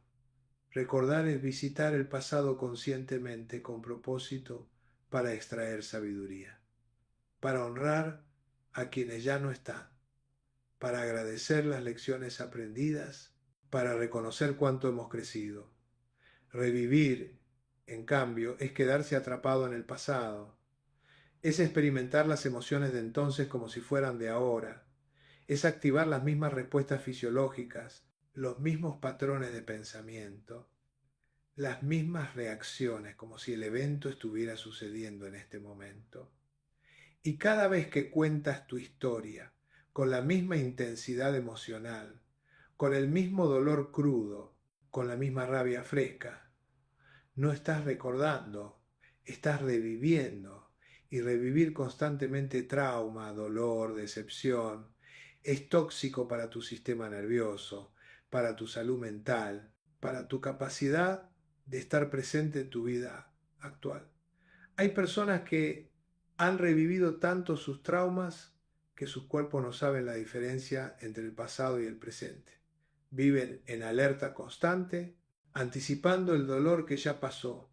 Recordar es visitar el pasado conscientemente con propósito para extraer sabiduría, para honrar a quienes ya no están, para agradecer las lecciones aprendidas, para reconocer cuánto hemos crecido. Revivir, en cambio, es quedarse atrapado en el pasado, es experimentar las emociones de entonces como si fueran de ahora, es activar las mismas respuestas fisiológicas, los mismos patrones de pensamiento, las mismas reacciones, como si el evento estuviera sucediendo en este momento. Y cada vez que cuentas tu historia con la misma intensidad emocional, con el mismo dolor crudo, con la misma rabia fresca, no estás recordando, estás reviviendo. Y revivir constantemente trauma, dolor, decepción, es tóxico para tu sistema nervioso, para tu salud mental, para tu capacidad de estar presente en tu vida actual. Hay personas que han revivido tanto sus traumas que sus cuerpos no saben la diferencia entre el pasado y el presente. Viven en alerta constante, anticipando el dolor que ya pasó,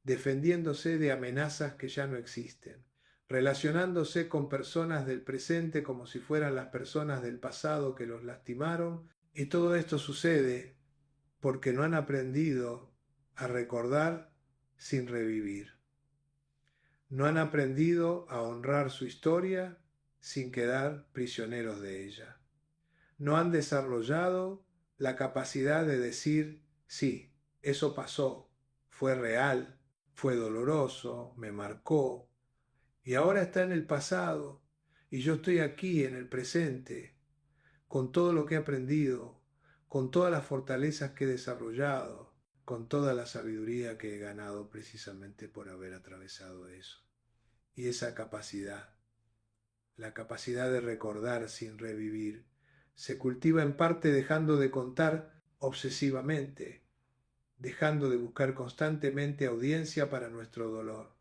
defendiéndose de amenazas que ya no existen, relacionándose con personas del presente como si fueran las personas del pasado que los lastimaron, y todo esto sucede porque no han aprendido a recordar sin revivir. No han aprendido a honrar su historia sin quedar prisioneros de ella. No han desarrollado la capacidad de decir: sí, eso pasó, fue real, fue doloroso, me marcó, y ahora está en el pasado, y yo estoy aquí en el presente, con todo lo que he aprendido, con todas las fortalezas que he desarrollado, con toda la sabiduría que he ganado precisamente por haber atravesado eso. Y esa capacidad, la capacidad de recordar sin revivir, se cultiva en parte dejando de contar obsesivamente, dejando de buscar constantemente audiencia para nuestro dolor,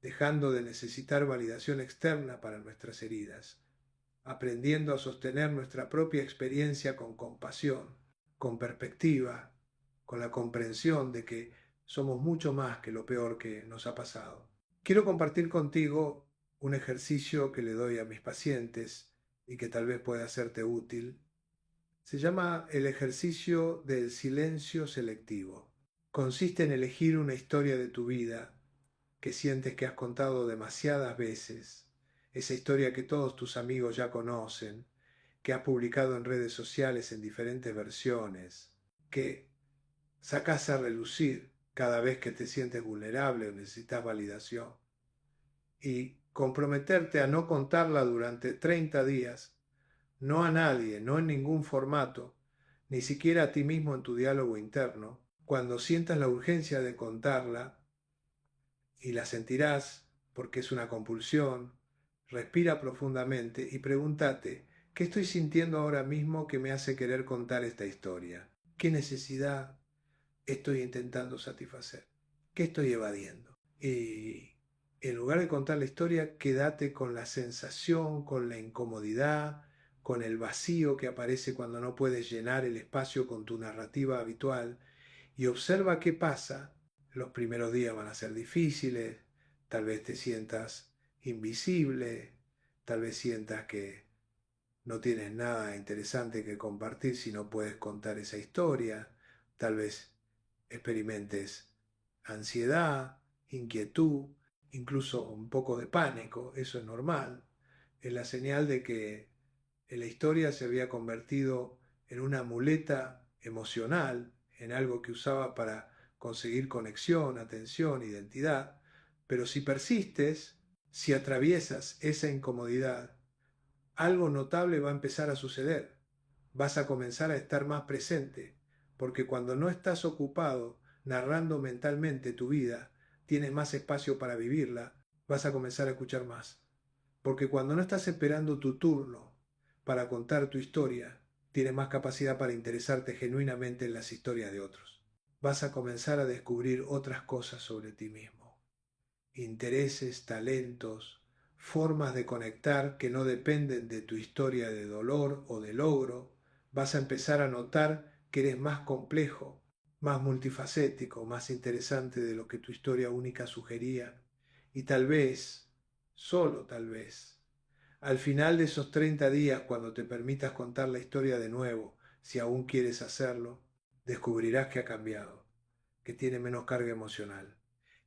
dejando de necesitar validación externa para nuestras heridas, aprendiendo a sostener nuestra propia experiencia con compasión, con perspectiva, con la comprensión de que somos mucho más que lo peor que nos ha pasado. Quiero compartir contigo un ejercicio que le doy a mis pacientes y que tal vez pueda serte útil. Se llama el ejercicio del silencio selectivo. consiste en elegir una historia de tu vida que sientes que has contado demasiadas veces, esa historia que todos tus amigos ya conocen, que has publicado en redes sociales en diferentes versiones, que sacás a relucir cada vez que te sientes vulnerable o necesitas validación, y comprometerte a no contarla durante 30 días, no a nadie, no en ningún formato, ni siquiera a ti mismo en tu diálogo interno. Cuando sientas la urgencia de contarla, y la sentirás porque es una compulsión, respira profundamente y pregúntate, ¿qué estoy sintiendo ahora mismo que me hace querer contar esta historia? ¿Qué necesidad estoy intentando satisfacer? ¿Qué estoy evadiendo? Y en lugar de contar la historia, quédate con la sensación, con la incomodidad, con el vacío que aparece cuando no puedes llenar el espacio con tu narrativa habitual y observa qué pasa. Los primeros días van a ser difíciles, tal vez te sientas invisible, tal vez sientas que no tienes nada interesante que compartir si no puedes contar esa historia, tal vez experimentes ansiedad, inquietud, incluso un poco de pánico, eso es normal. Es la señal de que la historia se había convertido en una muleta emocional, en algo que usaba para conseguir conexión, atención, identidad. Pero si persistes, si atraviesas esa incomodidad, algo notable va a empezar a suceder. Vas a comenzar a estar más presente, porque cuando no estás ocupado narrando mentalmente tu vida, tienes más espacio para vivirla, vas a comenzar a escuchar más. Porque cuando no estás esperando tu turno para contar tu historia, tienes más capacidad para interesarte genuinamente en las historias de otros. Vas a comenzar a descubrir otras cosas sobre ti mismo. Intereses, talentos, formas de conectar que no dependen de tu historia de dolor o de logro. Vas a empezar a notar que eres más complejo, más multifacético, más interesante de lo que tu historia única sugería. Y tal vez, solo tal vez, al final de esos 30 días, cuando te permitas contar la historia de nuevo, si aún quieres hacerlo, descubrirás que ha cambiado, que tiene menos carga emocional,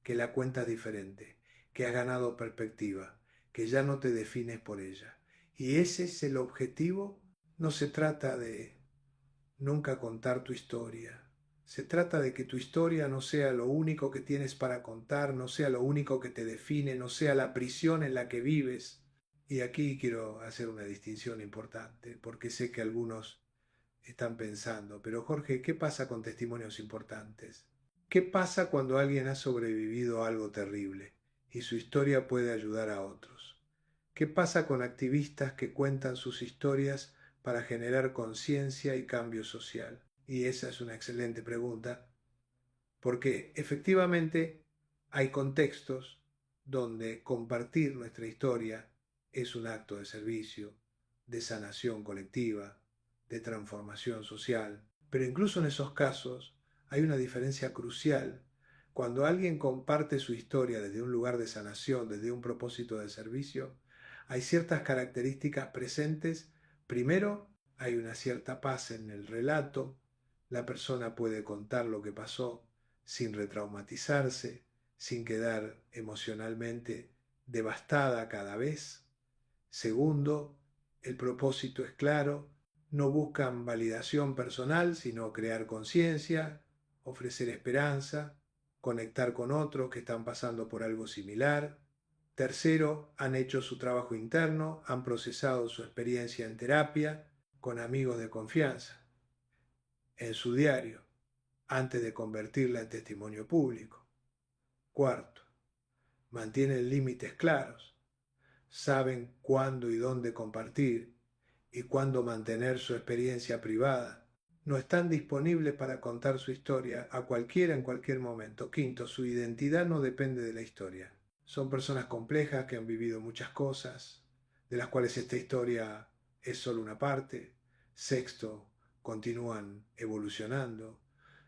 que la cuentas diferente, que has ganado perspectiva, que ya no te defines por ella. Y ese es el objetivo. No se trata de nunca contar tu historia. Se trata de que tu historia no sea lo único que tienes para contar, no sea lo único que te define, no sea la prisión en la que vives. Y aquí quiero hacer una distinción importante, porque sé que algunos están pensando, pero Jorge, ¿qué pasa con testimonios importantes? ¿Qué pasa cuando alguien ha sobrevivido a algo terrible y su historia puede ayudar a otros? ¿Qué pasa con activistas que cuentan sus historias para generar conciencia y cambio social? Y esa es una excelente pregunta, porque efectivamente hay contextos donde compartir nuestra historia es un acto de servicio, de sanación colectiva, de transformación social. Pero incluso en esos casos hay una diferencia crucial. Cuando alguien comparte su historia desde un lugar de sanación, desde un propósito de servicio, hay ciertas características presentes. Primero, hay una cierta paz en el relato. La persona puede contar lo que pasó sin retraumatizarse, sin quedar emocionalmente devastada cada vez. Segundo, el propósito es claro, no buscan validación personal, sino crear conciencia, ofrecer esperanza, conectar con otros que están pasando por algo similar. Tercero, han hecho su trabajo interno, han procesado su experiencia en terapia con amigos de confianza, en su diario, antes de convertirla en testimonio público. Cuarto, mantienen límites claros, saben cuándo y dónde compartir y cuándo mantener su experiencia privada. No están disponibles para contar su historia a cualquiera en cualquier momento. Quinto, su identidad no depende de la historia. Son personas complejas que han vivido muchas cosas, de las cuales esta historia es solo una parte. Sexto, continúan evolucionando.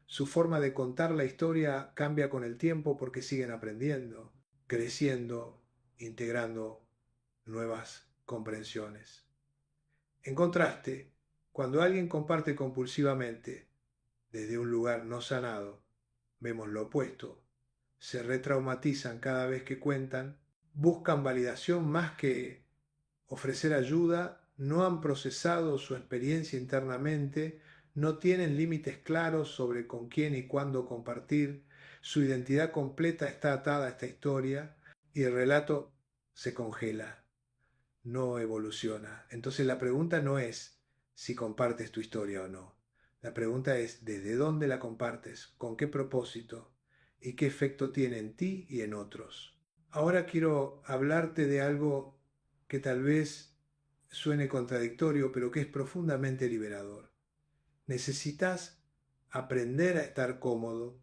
Su forma de contar la historia cambia con el tiempo porque siguen aprendiendo, creciendo, integrando nuevas comprensiones. En contraste, cuando alguien comparte compulsivamente desde un lugar no sanado, vemos lo opuesto. Se retraumatizan cada vez que cuentan, buscan validación más que ofrecer ayuda, no han procesado su experiencia internamente, no tienen límites claros sobre con quién y cuándo compartir, su identidad completa está atada a esta historia y el relato se congela, no evoluciona. Entonces la pregunta no es si compartes tu historia o no. La pregunta es desde dónde la compartes, con qué propósito y qué efecto tiene en ti y en otros. Ahora quiero hablarte de algo que tal vez suene contradictorio, pero que es profundamente liberador. Necesitas aprender a estar cómodo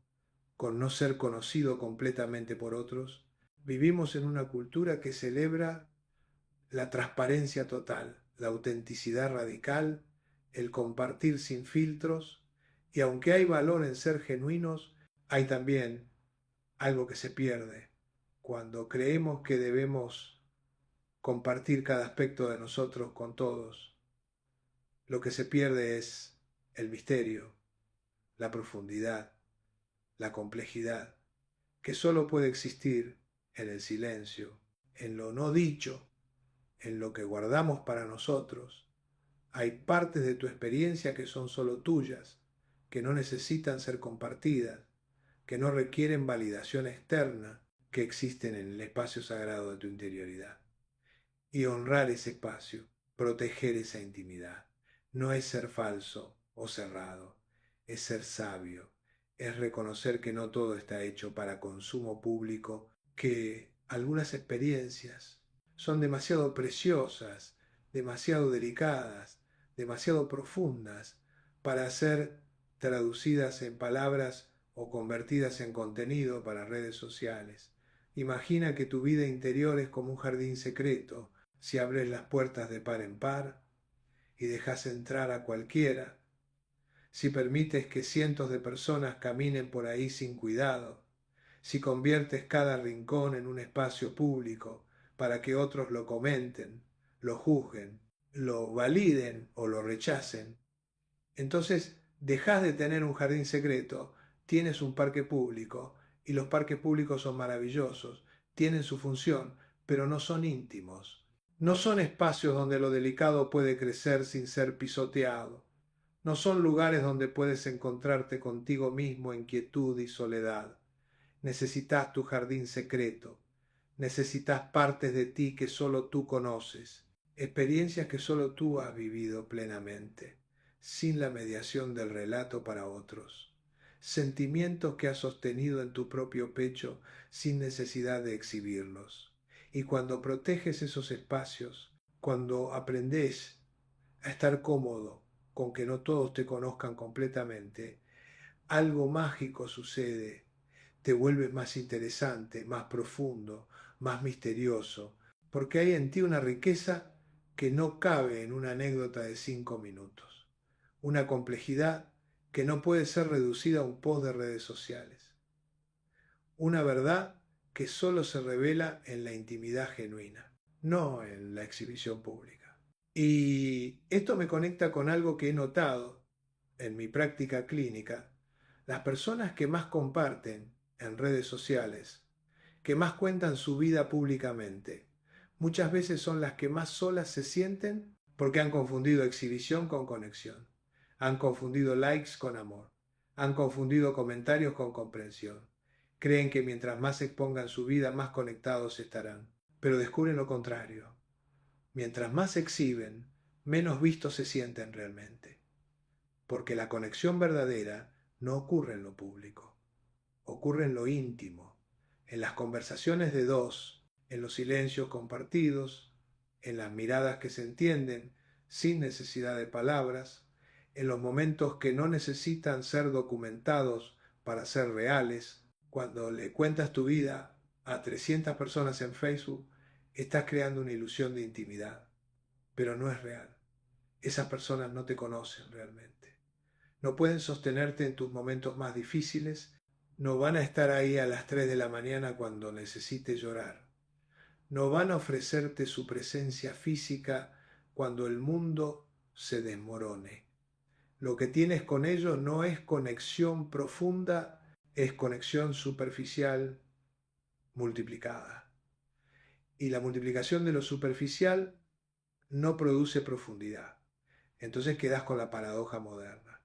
con no ser conocido completamente por otros. Vivimos en una cultura que celebra la transparencia total, la autenticidad radical, el compartir sin filtros, y aunque hay valor en ser genuinos, hay también algo que se pierde cuando creemos que debemos compartir cada aspecto de nosotros con todos. Lo que se pierde es el misterio, la profundidad, la complejidad, que solo puede existir en el silencio, en lo no dicho, en lo que guardamos para nosotros. Hay partes de tu experiencia que son solo tuyas, que no necesitan ser compartidas, que no requieren validación externa, que existen en el espacio sagrado de tu interioridad. Y honrar ese espacio, proteger esa intimidad, no es ser falso o cerrado, es ser sabio, es reconocer que no todo está hecho para consumo público, que algunas experiencias son demasiado preciosas, demasiado delicadas, demasiado profundas para ser traducidas en palabras o convertidas en contenido para redes sociales. Imagina que tu vida interior es como un jardín secreto. Si abres las puertas de par en par y dejas entrar a cualquiera, si permites que cientos de personas caminen por ahí sin cuidado, si conviertes cada rincón en un espacio público para que otros lo comenten, lo juzguen, lo validen o lo rechacen, entonces dejas de tener un jardín secreto, tienes un parque público y los parques públicos son maravillosos, tienen su función, pero no son íntimos. No son espacios donde lo delicado puede crecer sin ser pisoteado. No son lugares donde puedes encontrarte contigo mismo en quietud y soledad. Necesitas tu jardín secreto. Necesitas partes de ti que solo tú conoces, experiencias que solo tú has vivido plenamente, sin la mediación del relato para otros, sentimientos que has sostenido en tu propio pecho sin necesidad de exhibirlos. Y cuando proteges esos espacios, cuando aprendes a estar cómodo con que no todos te conozcan completamente, algo mágico sucede. Te vuelves más interesante, más profundo, más misterioso, porque hay en ti una riqueza que no cabe en una anécdota de 5 minutos, una complejidad que no puede ser reducida a un post de redes sociales, una verdad que solo se revela en la intimidad genuina, no en la exhibición pública. Y esto me conecta con algo que he notado en mi práctica clínica. Las personas que más comparten en redes sociales, que más cuentan su vida públicamente, muchas veces son las que más solas se sienten porque han confundido exhibición con conexión, han confundido likes con amor, han confundido comentarios con comprensión. Creen que mientras más expongan su vida, más conectados estarán, pero descubren lo contrario. Mientras más exhiben, menos vistos se sienten realmente, porque la conexión verdadera no ocurre en lo público, ocurre en lo íntimo, en las conversaciones de dos, en los silencios compartidos, en las miradas que se entienden sin necesidad de palabras, en los momentos que no necesitan ser documentados para ser reales. Cuando le cuentas tu vida a 300 personas en Facebook, estás creando una ilusión de intimidad, pero no es real. Esas personas no te conocen realmente. No pueden sostenerte en tus momentos más difíciles, no van a estar ahí a las 3 de la mañana cuando necesites llorar, no van a ofrecerte su presencia física cuando el mundo se desmorone. Lo que tienes con ellos no es conexión profunda es conexión superficial multiplicada. Y la multiplicación de lo superficial no produce profundidad. Entonces quedas con la paradoja moderna.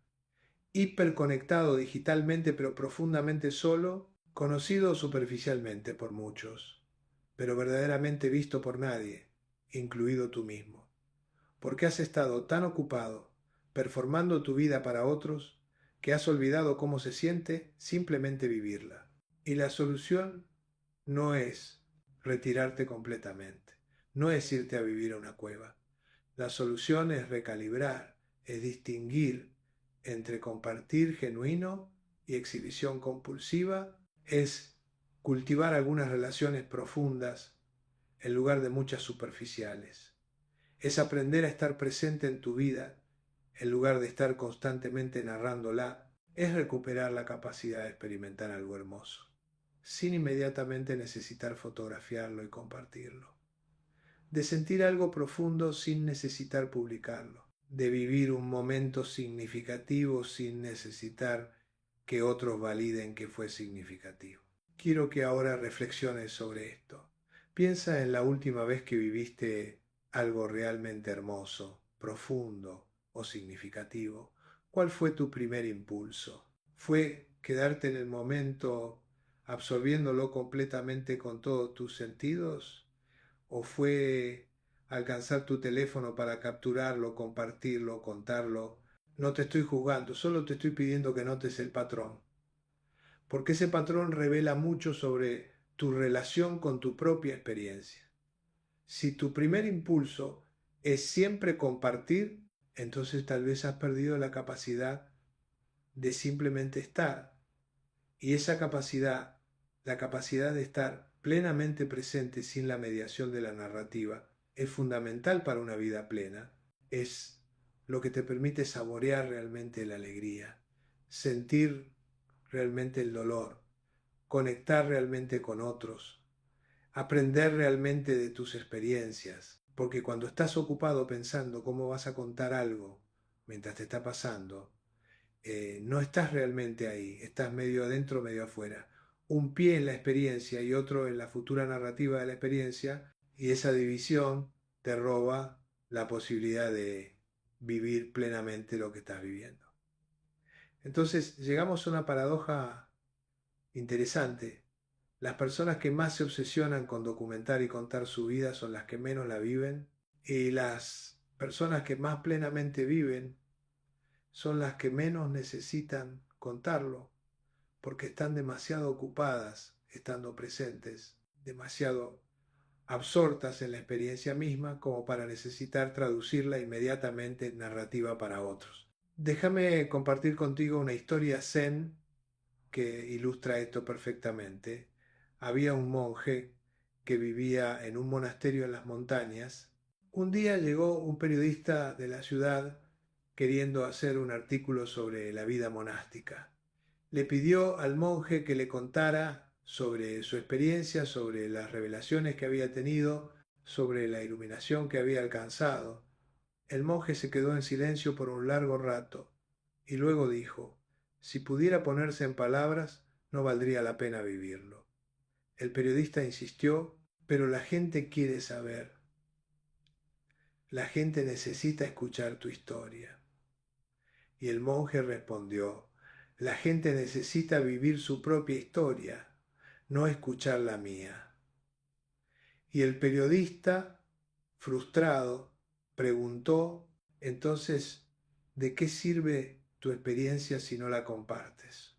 Hiperconectado digitalmente pero profundamente solo, conocido superficialmente por muchos, pero verdaderamente visto por nadie, incluido tú mismo, porque has estado tan ocupado performando tu vida para otros que has olvidado cómo se siente simplemente vivirla. Y la solución no es retirarte completamente, no es irte a vivir a una cueva. La solución es recalibrar, es distinguir entre compartir genuino y exhibición compulsiva, es cultivar algunas relaciones profundas en lugar de muchas superficiales. Es aprender a estar presente en tu vida en lugar de estar constantemente narrándola. Es recuperar la capacidad de experimentar algo hermoso, sin inmediatamente necesitar fotografiarlo y compartirlo. De sentir algo profundo sin necesitar publicarlo. De vivir un momento significativo sin necesitar que otros validen que fue significativo. Quiero que ahora reflexiones sobre esto. Piensa en la última vez que viviste algo realmente hermoso, profundo o significativo. ¿Cuál fue tu primer impulso? ¿Fue quedarte en el momento absorbiéndolo completamente con todos tus sentidos? ¿O fue alcanzar tu teléfono para capturarlo, compartirlo, contarlo? No te estoy juzgando, solo te estoy pidiendo que notes el patrón, porque ese patrón revela mucho sobre tu relación con tu propia experiencia. Si tu primer impulso es siempre compartir, entonces tal vez has perdido la capacidad de simplemente estar. Y esa capacidad, la capacidad de estar plenamente presente sin la mediación de la narrativa, es fundamental para una vida plena. Es lo que te permite saborear realmente la alegría, sentir realmente el dolor, conectar realmente con otros, aprender realmente de tus experiencias. Porque cuando estás ocupado pensando cómo vas a contar algo mientras te está pasando, no estás realmente ahí, estás medio adentro, medio afuera. Un pie en la experiencia y otro en la futura narrativa de la experiencia, y esa división te roba la posibilidad de vivir plenamente lo que estás viviendo. Entonces llegamos a una paradoja interesante. Las personas que más se obsesionan con documentar y contar su vida son las que menos la viven, y las personas que más plenamente viven son las que menos necesitan contarlo, porque están demasiado ocupadas estando presentes, demasiado absortas en la experiencia misma como para necesitar traducirla inmediatamente en narrativa para otros. Déjame compartir contigo una historia zen que ilustra esto perfectamente. Había un monje que vivía en un monasterio en las montañas. Un día llegó un periodista de la ciudad queriendo hacer un artículo sobre la vida monástica. Le pidió al monje que le contara sobre su experiencia, sobre las revelaciones que había tenido, sobre la iluminación que había alcanzado. El monje se quedó en silencio por un largo rato y luego dijo: si pudiera ponerse en palabras, no valdría la pena vivirlo. El periodista insistió: pero la gente quiere saber. La gente necesita escuchar tu historia. Y el monje respondió: la gente necesita vivir su propia historia, no escuchar la mía. Y el periodista, frustrado, preguntó: entonces, ¿de qué sirve tu experiencia si no la compartes?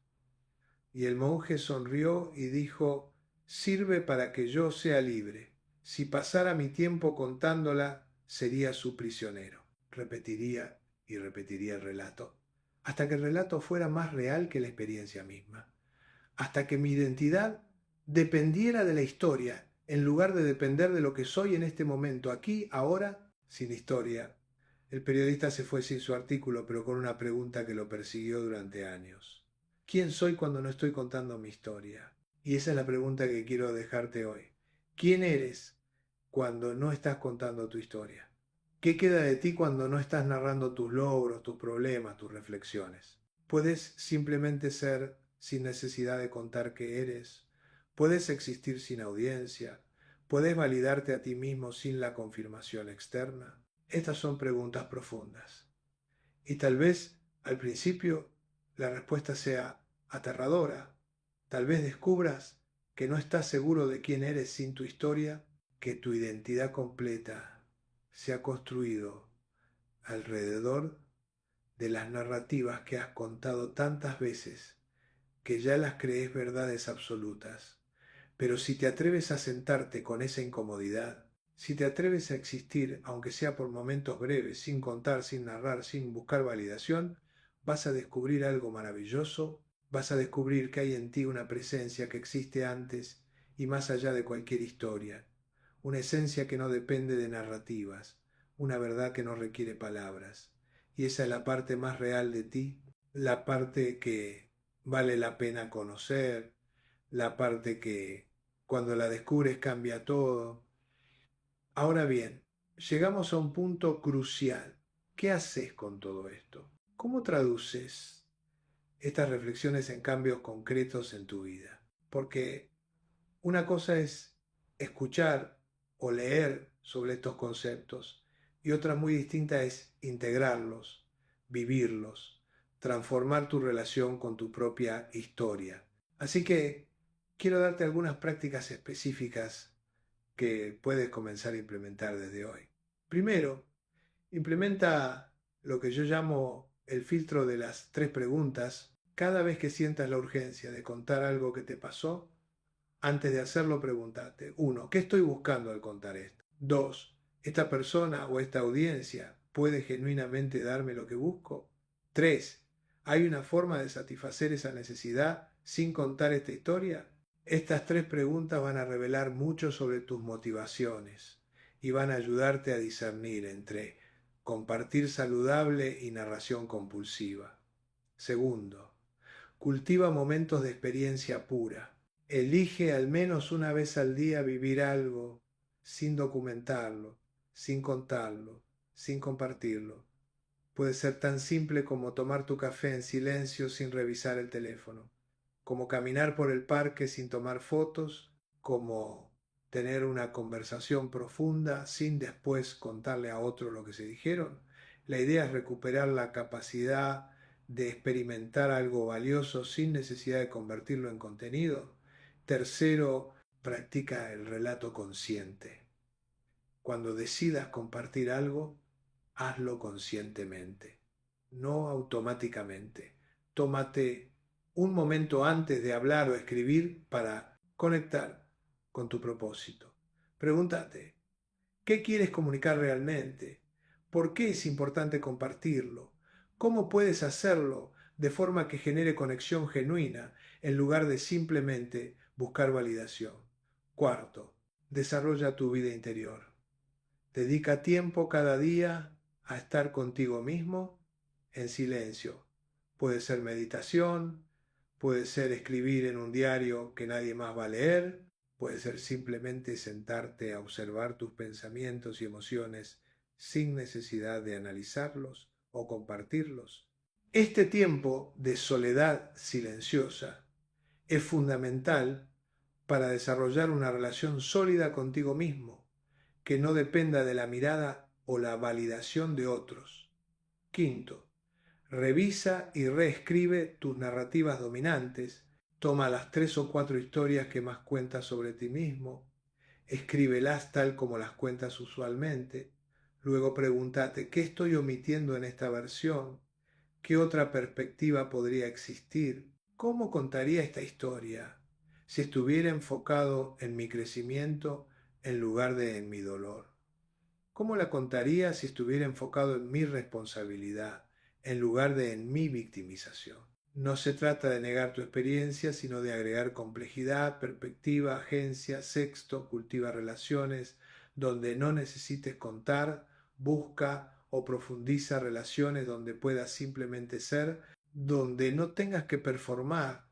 Y el monje sonrió y dijo: sirve para que yo sea libre. Si pasara mi tiempo contándola, sería su prisionero. Repetiría y repetiría el relato, hasta que el relato fuera más real que la experiencia misma, hasta que mi identidad dependiera de la historia, en lugar de depender de lo que soy en este momento, aquí, ahora, sin historia. El periodista se fue sin su artículo, pero con una pregunta que lo persiguió durante años. ¿Quién soy cuando no estoy contando mi historia? Y esa es la pregunta que quiero dejarte hoy. ¿Quién eres cuando no estás contando tu historia? ¿Qué queda de ti cuando no estás narrando tus logros, tus problemas, tus reflexiones? Puedes simplemente ser sin necesidad de contar qué eres. Puedes existir sin audiencia. Puedes validarte a ti mismo sin la confirmación externa. Estas son preguntas profundas. Y tal vez al principio la respuesta sea aterradora. Tal vez descubras que no estás seguro de quién eres sin tu historia, que tu identidad completa se ha construido alrededor de las narrativas que has contado tantas veces que ya las crees verdades absolutas. Pero si te atreves a sentarte con esa incomodidad, si te atreves a existir, aunque sea por momentos breves, sin contar, sin narrar, sin buscar validación, vas a descubrir algo maravilloso, vas a descubrir que hay en ti una presencia que existe antes y más allá de cualquier historia, una esencia que no depende de narrativas, una verdad que no requiere palabras. Y esa es la parte más real de ti, la parte que vale la pena conocer, la parte que cuando la descubres cambia todo. Ahora bien, llegamos a un punto crucial. ¿Qué haces con todo esto? ¿Cómo traduces estas reflexiones en cambios concretos en tu vida? Porque una cosa es escuchar o leer sobre estos conceptos y otra muy distinta es integrarlos, vivirlos, transformar tu relación con tu propia historia. Así que quiero darte algunas prácticas específicas que puedes comenzar a implementar desde hoy. Primero, implementa lo que yo llamo el filtro de las 3 preguntas. Cada vez que sientas la urgencia de contar algo que te pasó, antes de hacerlo, pregúntate: 1. ¿Qué estoy buscando al contar esto? 2. ¿Esta persona o esta audiencia puede genuinamente darme lo que busco? 3. ¿Hay una forma de satisfacer esa necesidad sin contar esta historia? Estas 3 preguntas van a revelar mucho sobre tus motivaciones y van a ayudarte a discernir entre compartir saludable y narración compulsiva. Segundo, cultiva momentos de experiencia pura. Elige al menos una vez al día vivir algo sin documentarlo, sin contarlo, sin compartirlo. Puede ser tan simple como tomar tu café en silencio sin revisar el teléfono, como caminar por el parque sin tomar fotos, como tener una conversación profunda sin después contarle a otro lo que se dijeron. La idea es recuperar la capacidad de experimentar algo valioso sin necesidad de convertirlo en contenido. Tercero, practica el relato consciente. Cuando decidas compartir algo, hazlo conscientemente, no automáticamente. Tómate un momento antes de hablar o escribir para conectar con tu propósito. Pregúntate: ¿qué quieres comunicar realmente? ¿Por qué es importante compartirlo? ¿Cómo puedes hacerlo de forma que genere conexión genuina en lugar de simplemente buscar validación? Cuarto, desarrolla tu vida interior. Dedica tiempo cada día a estar contigo mismo en silencio. Puede ser meditación, puede ser escribir en un diario que nadie más va a leer, puede ser simplemente sentarte a observar tus pensamientos y emociones sin necesidad de analizarlos o compartirlos. Este tiempo de soledad silenciosa es fundamental para desarrollar una relación sólida contigo mismo, que no dependa de la mirada o la validación de otros. Quinto, revisa y reescribe tus narrativas dominantes. Toma las 3 o 4 historias que más cuentas sobre ti mismo, escríbelas tal como las cuentas usualmente. Luego pregúntate: ¿qué estoy omitiendo en esta versión? ¿Qué otra perspectiva podría existir? ¿Cómo contaría esta historia si estuviera enfocado en mi crecimiento en lugar de en mi dolor? ¿Cómo la contaría si estuviera enfocado en mi responsabilidad en lugar de en mi victimización? No se trata de negar tu experiencia, sino de agregar complejidad, perspectiva, agencia. Sexto, cultiva relaciones donde no necesites contar, busca o profundiza relaciones donde puedas simplemente ser, donde no tengas que performar,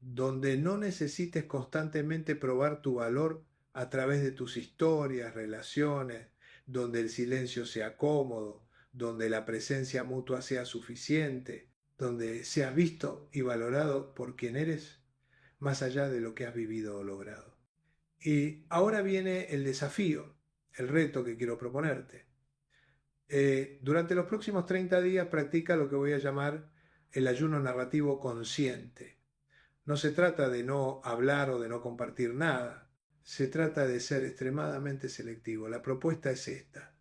donde no necesites constantemente probar tu valor a través de tus historias, relaciones, donde el silencio sea cómodo, donde la presencia mutua sea suficiente, donde seas visto y valorado por quien eres, más allá de lo que has vivido o logrado. Y ahora viene el desafío, el reto que quiero proponerte. Durante los próximos 30 días practica lo que voy a llamar el ayuno narrativo consciente. No se trata de no hablar o de no compartir nada, se trata de ser extremadamente selectivo. La propuesta es esta.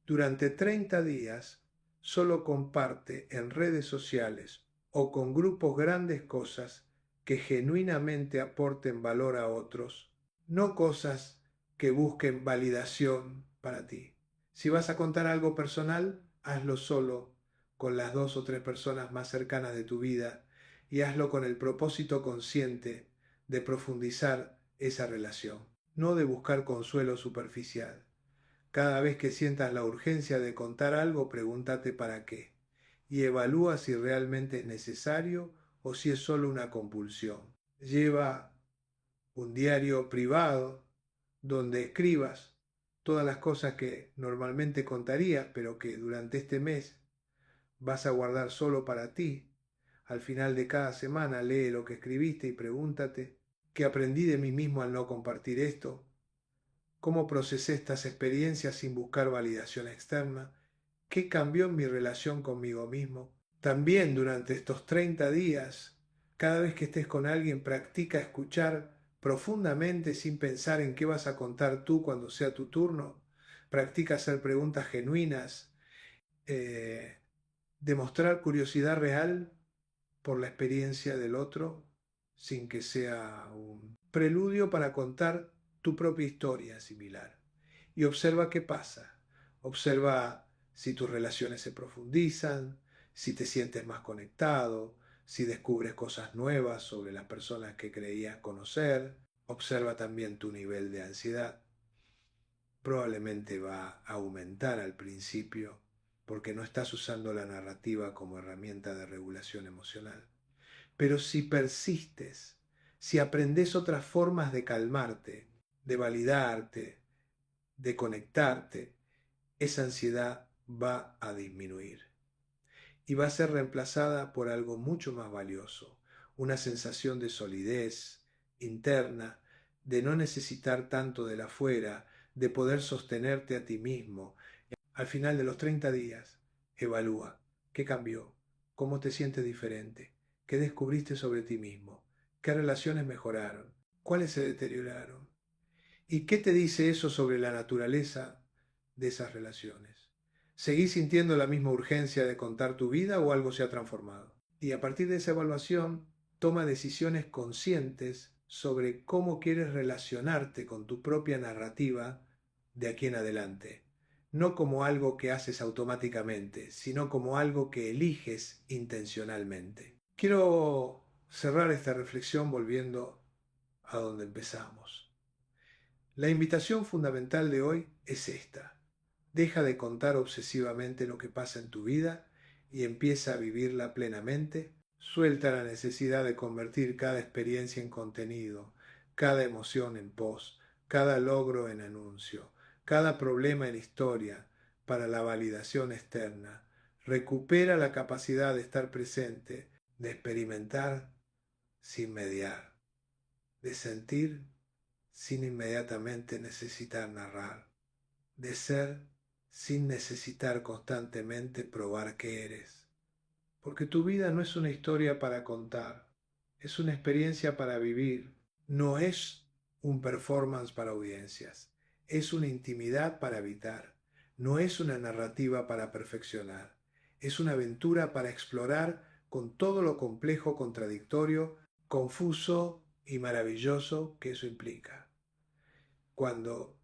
Durante 30 días solo comparte en redes sociales o con grupos grandes cosas que genuinamente aporten valor a otros, no cosas que busquen validación para ti. Si vas a contar algo personal, hazlo solo con las 2 o 3 personas más cercanas de tu vida y hazlo con el propósito consciente de profundizar esa relación, no de buscar consuelo superficial. Cada vez que sientas la urgencia de contar algo, pregúntate para qué y evalúa si realmente es necesario o si es solo una compulsión. Lleva un diario privado donde escribas todas las cosas que normalmente contarías, pero que durante este mes vas a guardar solo para ti. Al final de cada semana lee lo que escribiste y pregúntate, ¿qué aprendí de mí mismo al no compartir esto? ¿Cómo procesé estas experiencias sin buscar validación externa? ¿Qué cambió en mi relación conmigo mismo? También durante estos 30 días, cada vez que estés con alguien, practica escuchar profundamente sin pensar en qué vas a contar tú cuando sea tu turno. Practica hacer preguntas genuinas, demostrar curiosidad real por la experiencia del otro, sin que sea un preludio para contar tu propia historia similar. Y observa qué pasa. Observa si tus relaciones se profundizan, si te sientes más conectado, si descubres cosas nuevas sobre las personas que creías conocer. Observa también tu nivel de ansiedad. Probablemente va a aumentar al principio porque no estás usando la narrativa como herramienta de regulación emocional. Pero si persistes, si aprendes otras formas de calmarte, de validarte, de conectarte, esa ansiedad va a disminuir y va a ser reemplazada por algo mucho más valioso, una sensación de solidez interna, de no necesitar tanto de la afuera, de poder sostenerte a ti mismo. Al final de los 30 días, evalúa qué cambió, cómo te sientes diferente, qué descubriste sobre ti mismo, qué relaciones mejoraron, cuáles se deterioraron y qué te dice eso sobre la naturaleza de esas relaciones. ¿Seguís sintiendo la misma urgencia de contar tu vida o algo se ha transformado? Y a partir de esa evaluación, toma decisiones conscientes sobre cómo quieres relacionarte con tu propia narrativa de aquí en adelante. No como algo que haces automáticamente, sino como algo que eliges intencionalmente. Quiero cerrar esta reflexión volviendo a donde empezamos. La invitación fundamental de hoy es esta. Deja de contar obsesivamente lo que pasa en tu vida y empieza a vivirla plenamente. Suelta la necesidad de convertir cada experiencia en contenido, cada emoción en post, cada logro en anuncio, cada problema en historia para la validación externa. Recupera la capacidad de estar presente, de experimentar sin mediar, de sentir sin inmediatamente necesitar narrar, de ser sin necesitar constantemente probar que eres. Porque tu vida no es una historia para contar, es una experiencia para vivir, no es un performance para audiencias, es una intimidad para habitar, no es una narrativa para perfeccionar, es una aventura para explorar con todo lo complejo, contradictorio, confuso y maravilloso que eso implica. Cuando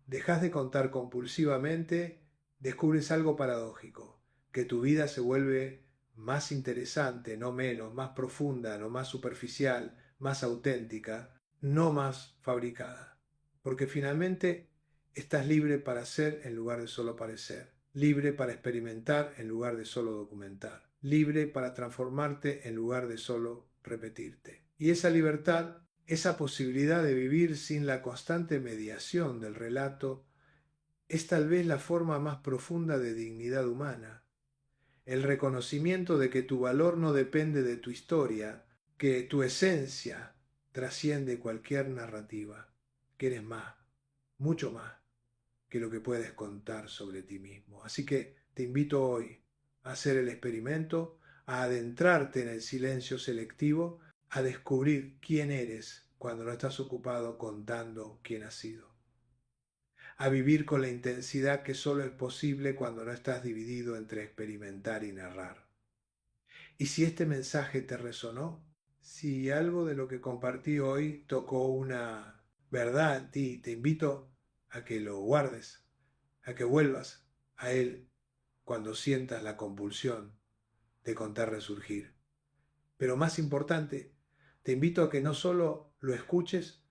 dejas de contar compulsivamente, descubres algo paradójico, que tu vida se vuelve más interesante, no menos, más profunda, no más superficial, más auténtica, no más fabricada. Porque finalmente estás libre para ser en lugar de solo parecer, libre para experimentar en lugar de solo documentar, libre para transformarte en lugar de solo repetirte. Y esa libertad, esa posibilidad de vivir sin la constante mediación del relato, es tal vez la forma más profunda de dignidad humana. el reconocimiento de que tu valor no depende de tu historia, que tu esencia trasciende cualquier narrativa, que eres más, mucho más que lo que puedes contar sobre ti mismo. Así que te invito hoy a hacer el experimento, a adentrarte en el silencio selectivo, a descubrir quién eres cuando no estás ocupado contando quién has sido, a vivir con la intensidad que solo es posible cuando no estás dividido entre experimentar y narrar. Y si este mensaje te resonó, si algo de lo que compartí hoy tocó una verdad en ti, te invito a que lo guardes, a que vuelvas a él cuando sientas la compulsión de contar resurgir. Pero más importante, te invito a que no solo lo escuches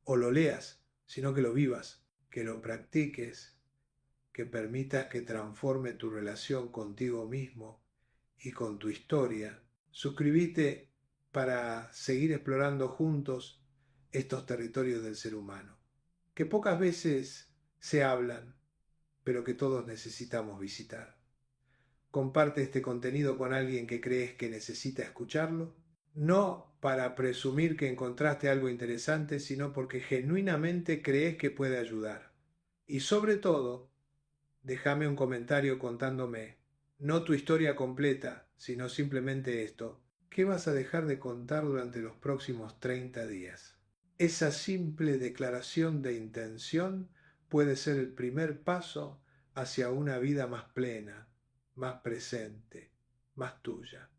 o lo leas, sino que lo vivas, que lo practiques, que permitas que transforme tu relación contigo mismo y con tu historia. Suscríbete para seguir explorando juntos estos territorios del ser humano, que pocas veces se hablan, pero que todos necesitamos visitar. Comparte este contenido con alguien que crees que necesita escucharlo, no para presumir que encontraste algo interesante, sino porque genuinamente crees que puede ayudar. Y sobre todo, déjame un comentario contándome, no tu historia completa, sino simplemente esto. ¿Qué vas a dejar de contar durante los próximos 30 días? Esa simple declaración de intención puede ser el primer paso hacia una vida más plena, más presente, más tuya.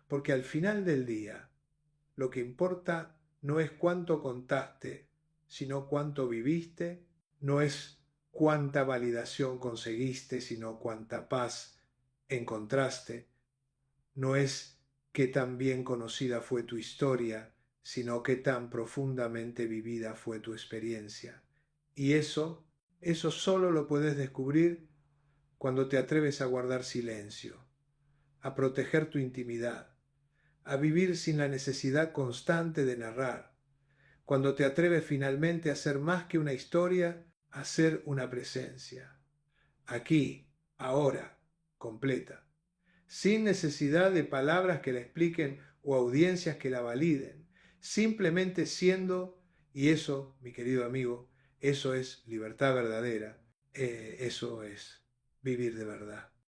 Porque al final del día, lo que importa no es cuánto contaste, sino cuánto viviste, no es cuánta validación conseguiste, sino cuánta paz encontraste, no es qué tan bien conocida fue tu historia, sino qué tan profundamente vivida fue tu experiencia. Y eso solo lo puedes descubrir cuando te atreves a guardar silencio, a proteger tu intimidad, a vivir sin la necesidad constante de narrar, cuando te atreves finalmente a ser más que una historia, a ser una presencia, aquí, ahora, completa, sin necesidad de palabras que la expliquen o audiencias que la validen, simplemente siendo, y eso, mi querido amigo, eso es libertad verdadera, eso es vivir de verdad.